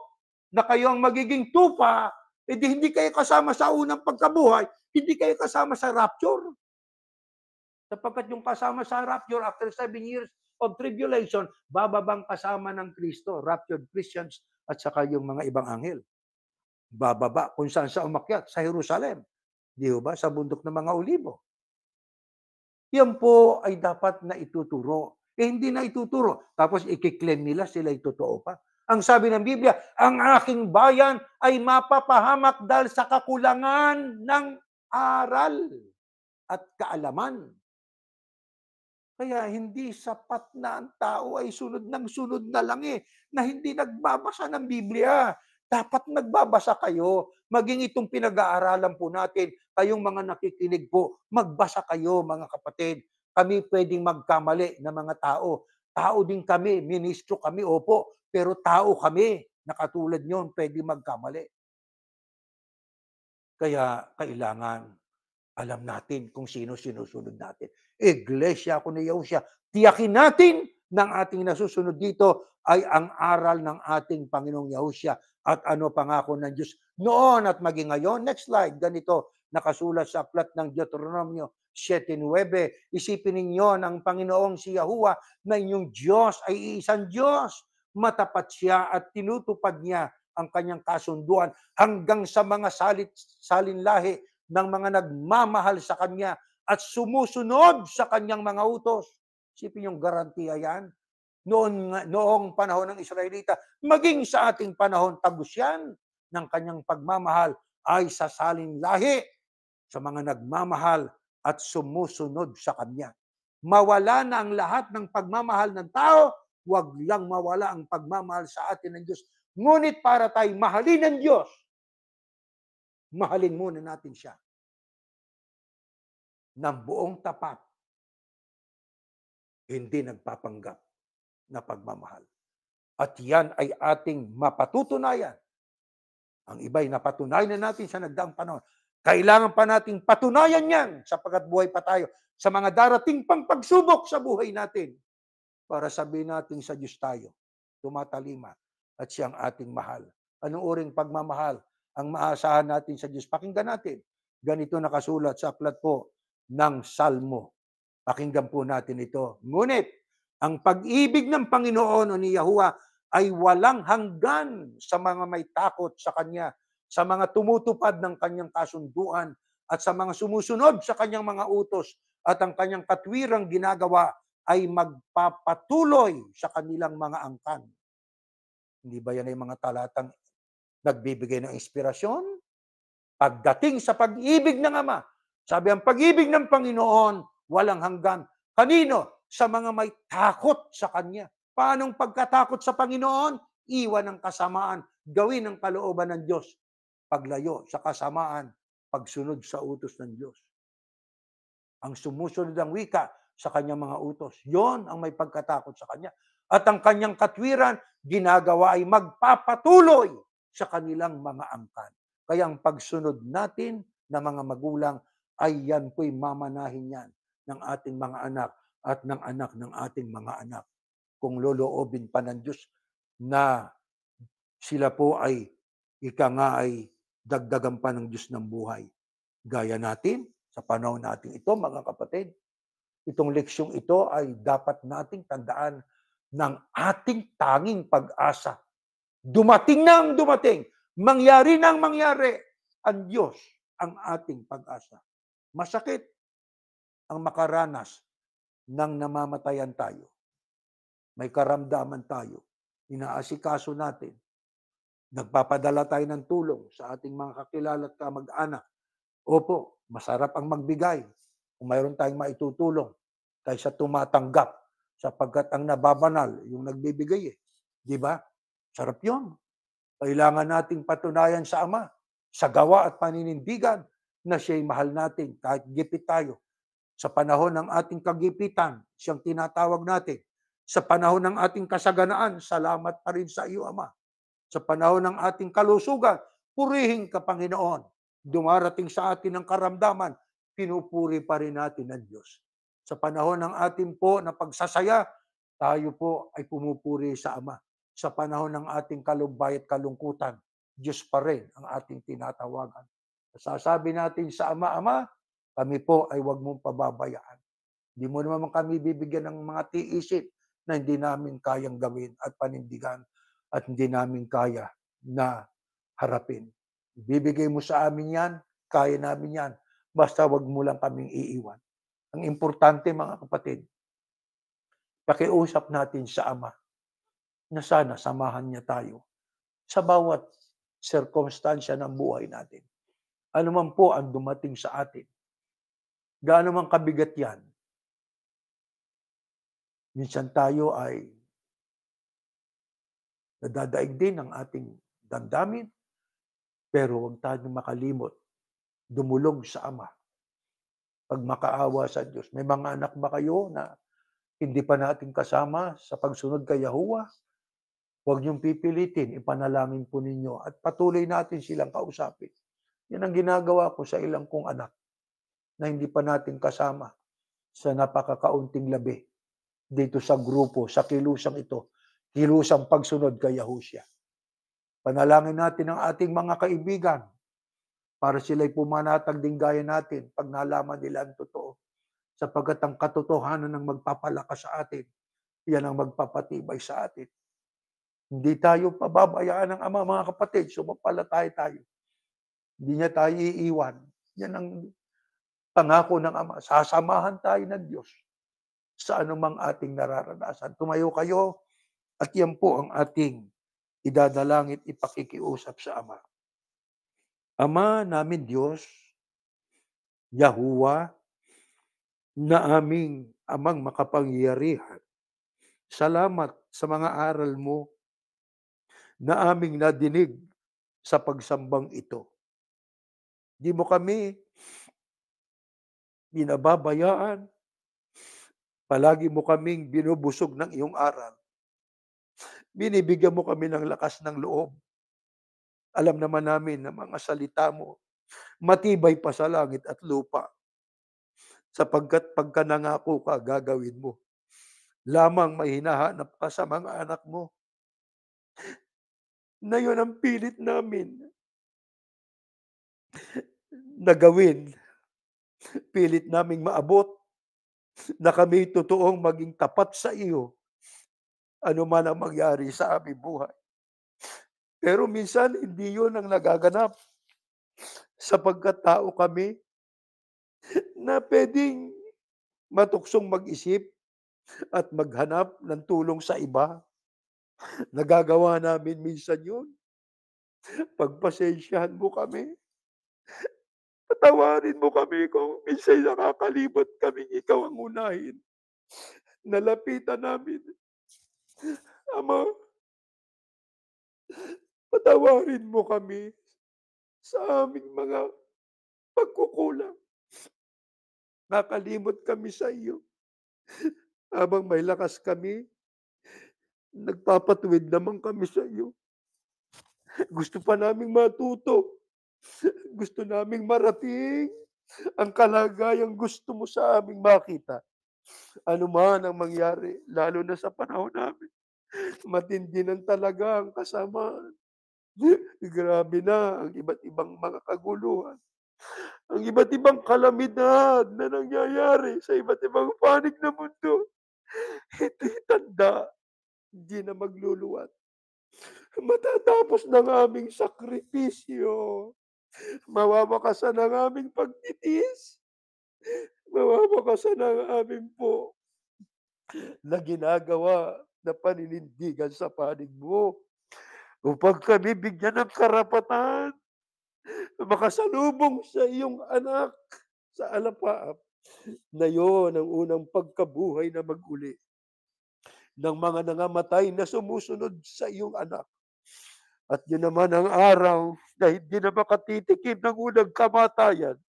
[SPEAKER 2] na kayo ang magiging tupa, edi hindi kayo kasama sa unang pagkabuhay, hindi kayo kasama sa rapture. Sapagkat yung kasama sa rapture after 7 years of tribulation, bababang kasama ng Kristo, raptured Christians at saka yung mga ibang anghel. Bababa kung saan sa umakyat, sa Jerusalem. Di ba? Sa bundok ng mga olibo. Yan po ay dapat na ituturo. Hindi na ituturo. Tapos ikiklaim nila sila'y totoo pa. Ang sabi ng Biblia, ang aking bayan ay mapapahamak dahil sa kakulangan ng aral at kaalaman. Kaya hindi sapat na ang tao ay sunod ng sunod na lang na hindi nagbabasa ng Biblia. Dapat nagbabasa kayo. Maging itong pinag-aaralan po natin, kayong mga nakikinig po, magbasa kayo mga kapatid. Kami pwedeng magkamali na mga tao. Tao din kami, ministro kami, opo, pero tao kami. Na katulad nyon, pwedeng magkamali. Kaya kailangan alam natin kung sino sinusunod natin. Iglesia ako ni Yahushua. Tiyakin natin ng ating nasusunod dito ay ang aral ng ating Panginoong Yahushua at ano pangako ng Diyos noon at maging ngayon. Next slide, ganito, nakasulat sa aklat ng Deuteronomio 7:9. Isipin ninyo ng Panginoong si Yahuwah na inyong Diyos ay iisang Diyos. Matapat siya at tinutupad niya ang kanyang kasunduan hanggang sa mga salinlahi ng mga nagmamahal sa Kanya at sumusunod sa Kanyang mga utos. Isipin yung garantiya yan. Noong panahon ng Israelita, maging sa ating panahon, tagus yan ng Kanyang pagmamahal ay sasalin lahi sa mga nagmamahal at sumusunod sa Kanya. Mawala na ang lahat ng pagmamahal ng tao, wag lang mawala ang pagmamahal sa atin ng Diyos. Ngunit para tayo mahalin ng Diyos, mahalin muna natin siya ng buong tapat, hindi nagpapanggap na pagmamahal. At yan ay ating mapatutunayan. Ang iba'y napatunayan na natin sa nagdaang panahon. Kailangan pa nating patunayan yan sapagkat buhay pa tayo sa mga darating pang pagsubok sa buhay natin para sabihin natin sa Diyos tayo, tumatalima at siyang ating mahal. Anong uring pagmamahal ang maasahan natin sa Diyos? Pakinggan natin. Ganito nakasulat sa aklat po ng Salmo. Pakinggan po natin ito. Ngunit, ang pag-ibig ng Panginoon o ni Yahuwah ay walang hanggan sa mga may takot sa Kanya, sa mga tumutupad ng Kanyang kasunduan, at sa mga sumusunod sa Kanyang mga utos, at ang Kanyang katwirang ginagawa ay magpapatuloy sa kanilang mga angkan. Hindi ba yan ay mga talatang nagbibigay ng inspirasyon? Pagdating sa pag-ibig ng Ama, sabi ang pag-ibig ng Panginoon, walang hanggan. Kanino? Sa mga may takot sa Kanya. Paanong pagkatakot sa Panginoon? Iwan ang kasamaan, gawin ang kalooban ng Diyos. Paglayo sa kasamaan, pagsunod sa utos ng Diyos. Ang sumusunod ng wika sa Kanyang mga utos, yon ang may pagkatakot sa Kanya. At ang Kanyang katwiran, ginagawa ay magpapatuloy sa kanilang mga angkan. Kaya ang pagsunod natin na mga magulang ay yan po'y mamanahin yan ng ating mga anak at ng anak ng ating mga anak. Kung loloobin pa ng Diyos na sila po ay ika nga ay dagdagan pa ng Diyos ng buhay. Gaya natin, sa panahon natin ito, mga kapatid, itong leksyong ito ay dapat nating tandaan ng ating tanging pag-asa. Dumating na ang dumating. Mangyari na ang mangyari. Ang Diyos ang ating pag-asa. Masakit ang makaranas ng namamatayan tayo. May karamdaman tayo. Inaasikaso natin. Nagpapadala tayo ng tulong sa ating mga kakilala at kamag-anak. Opo, masarap ang magbigay kung mayroon tayong maitutulong kaysa tumatanggap sapagkat ang nababanal yung nagbibigay, eh, 'di ba? Sarap 'yun. Kailangan nating patunayan sa Ama, sa gawa at paninindigan na siya'y mahal natin kahit gipit tayo. Sa panahon ng ating kagipitan, siyang tinatawag natin. Sa panahon ng ating kasaganaan, salamat pa rin sa iyo, Ama. Sa panahon ng ating kalusugan, purihin ka, Panginoon. Dumarating sa atin ang karamdaman, pinupuri pa rin natin ang Diyos. Sa panahon ng ating po na pagsasaya, tayo po ay pumupuri sa Ama. Sa panahon ng ating kalumbay at kalungkutan, Diyos pa rin ang ating tinatawagan. Sasabi natin sa Ama, Ama, kami po ay huwag mong pababayaan. Hindi mo naman kami bibigyan ng mga tiisin na hindi namin kayang gawin at panindigan at hindi namin kaya na harapin. Ibibigay mo sa amin yan, kaya namin yan, basta wag mo lang kaming iiwan. Ang importante mga kapatid, pakiusap natin sa Ama na sana samahan niya tayo sa bawat sirkumstansya ng buhay natin. Ano man po ang dumating sa atin, gaano man kabigat yan, minsan tayo ay nadadaig din ng ating damdamin, pero huwag tayong makalimot, dumulog sa Ama, pagmakaawa sa Diyos. May mga anak ba kayo na hindi pa natin kasama sa pagsunod kay Yahuwah? Huwag niyong pipilitin, ipanalangin po ninyo at patuloy natin silang kausapin. Yan ang ginagawa ko sa ilang kong anak na hindi pa natin kasama sa napakakaunting labi dito sa grupo, sa kilusang ito, kilusang pagsunod kay Yahushua. Panalangin natin ang ating mga kaibigan para sila'y pumanatag din gaya natin pag nalaman nila ang totoo. Sapagkat ang katotohanan ng magpapalakas sa atin, yan ang magpapatibay sa atin. Hindi tayo pababayaan ng Ama, mga kapatid, sumampalataya tayo. Hindi niya tayo iiwan. Yan ang pangako ng Ama. Sasamahan tayo ng Diyos sa anumang ating nararanasan. Tumayo kayo at yan po ang ating idadalangin, ipakikiusap sa Ama. Ama namin Diyos, Yahuwah, na aming Amang makapangyarihan, salamat sa mga aral mo na aming nadinig sa pagsambang ito. Di mo kami binababayaan, palagi mo kaming binubusog ng iyong aral. Binibigyan mo kami ng lakas ng loob. Alam naman namin na mga salita mo, matibay pa sa langit at lupa. Sapagkat pagka nangako ka, gagawin mo. Lamang may hinahanap ka sa mga anak mo na yun ang pilit namin na gawin. Pilit naming maabot na kami totoong maging tapat sa iyo, ano man ang mangyari sa aming buhay. Pero minsan, hindi yun ang nagaganap sapagkat tao kami na pwedeng matuksong mag-isip at maghanap ng tulong sa iba. Nagagawa namin minsan yun. Pagpasensyahan mo kami. Patawarin mo kami kung minsan nakakalimot kaming ikaw ang unahin. Nalapitan namin. Ama, patawarin mo kami sa aming mga pagkukulang. Nakalimot kami sa iyo. Habang may lakas kami, nagpapatuwid naman kami sa iyo. Gusto pa naming matuto. Gusto naming marating ang kalagayang gusto mo sa aming makita. Ano man ang mangyari, lalo na sa panahon namin, matindi ng talaga ang kasamaan. Grabe na ang iba't ibang mga kaguluhan, ang iba't ibang kalamidad na nangyayari sa iba't ibang panig ng mundo. Ito'y tanda, hindi na magluluwat. Matatapos ng aming sakripisyo, mawawakasan ang aming pagtitiis, mawawakasan ang aming po na ginagawa na paninindigan sa panig mo upang kami bigyan ng karapatan makasalubong sa iyong anak sa alapaap na yon ang unang pagkabuhay na mag-uli. ng mga nangamatay na sumusunod sa iyong anak. At yun naman ang araw na hindi na makatitikim ng unang kamatayan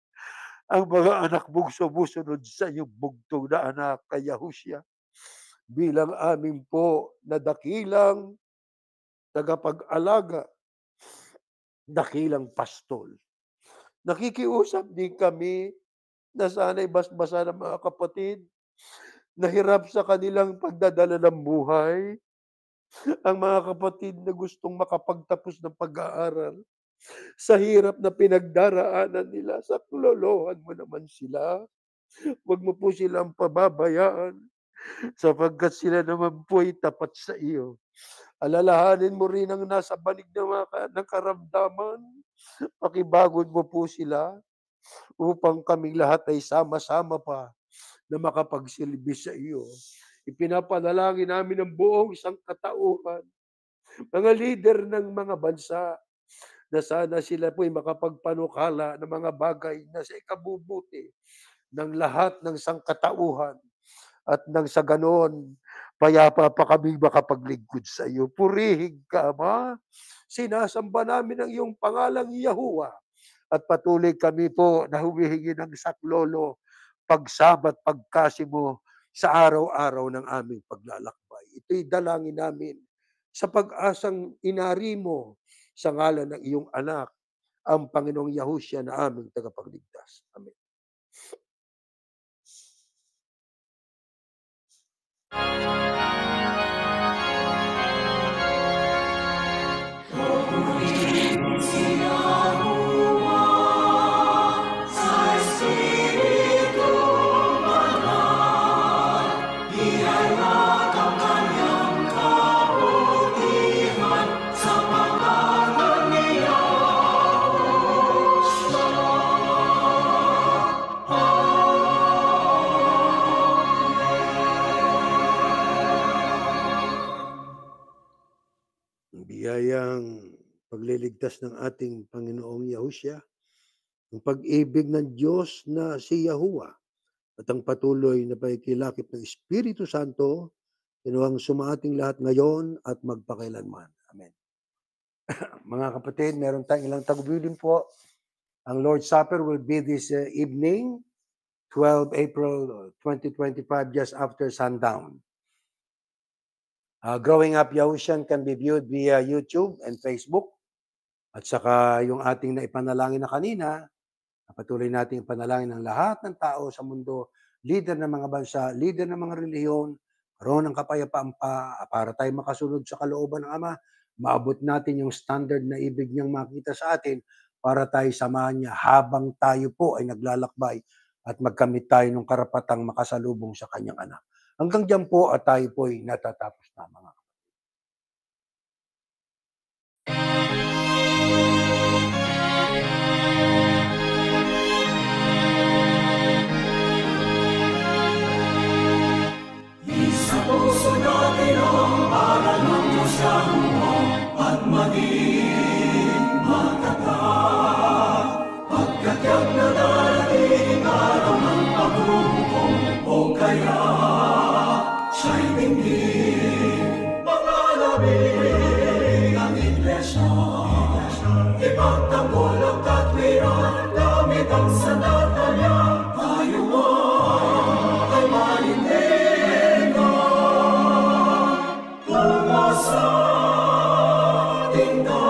[SPEAKER 2] ang mga anak mong sumusunod sa iyong bugtong na anak kay Yahushua bilang aming po na dakilang tagapag-alaga, dakilang pastol. Nakikiusap din kami na sana'y basbasa ng mga kapatid na hirap sa kanilang pagdadala ng buhay, ang mga kapatid na gustong makapagtapos ng pag-aaral, sa hirap na pinagdaraanan nila, saklolohan mo naman sila. Huwag mo po silang pababayaan sapagkat sila naman po'y tapat sa iyo. Alalahanin mo rin ang nasa banig ng ng karamdaman. Pakibagod mo po sila upang kaming lahat ay sama-sama pa na makapagsilbi sa iyo. Ipinapanalangin namin ang buong isang katauhan, mga lider ng mga bansa, na sana sila po'y makapagpanukala ng mga bagay na sa ikabubuti ng lahat ng sangkatauhan at nang sa ganoon, payapa pa kaming makapaglingkod sa iyo. Purihin ka, Ama. Sinasamba namin ang iyong pangalang Yahuwah at patuloy kami po na humihingi ng saklolo, pagsama at pagkasimo sa araw-araw ng aming paglalakbay. Ito'y dalangin namin sa pag-asang inari mo sa ngalan ng iyong anak, ang Panginoong Yahushua na aming tagapagligtas. Amen. Ang biyayang pagliligtas ng ating Panginoong Yahushua, ang pag-ibig ng Diyos na si Yahuwah, at ang patuloy na paikilakip ng Espiritu Santo, kinuhang sumaating lahat ngayon at magpakailanman. Amen. Mga kapatid, meron tayong ilang tagubilin po. Ang Lord's Supper will be this evening, 12 April 2025, just after sundown. Growing Up Yahushan can be viewed via YouTube and Facebook. At saka yung ating naipanalangin na kanina, patuloy natin ipanalangin ng lahat ng tao sa mundo, leader ng mga bansa, leader ng mga relihiyon, karoon ng kapayapaan pa para tayo makasunod sa kalooban ng Ama, maabot natin yung standard na ibig niyang makita sa atin para tayo samahan niya habang tayo po ay naglalakbay at magkamit tayo ng karapatang makasalubong sa kanyang anak. Hanggang diyan po at tayo po ay natatapos na, mga kapatid.
[SPEAKER 3] Sa puso natin ang aral ng Diyos Yahuwah at maging matatag. Pagkatiyag na darating araw ng paghuhukom o kaya siya'y dinggin. Mga labing ang iglesia, ipagtanggol ang katwiran, gamit ang sandatalya, tayo ay manindigan. Sa tingnan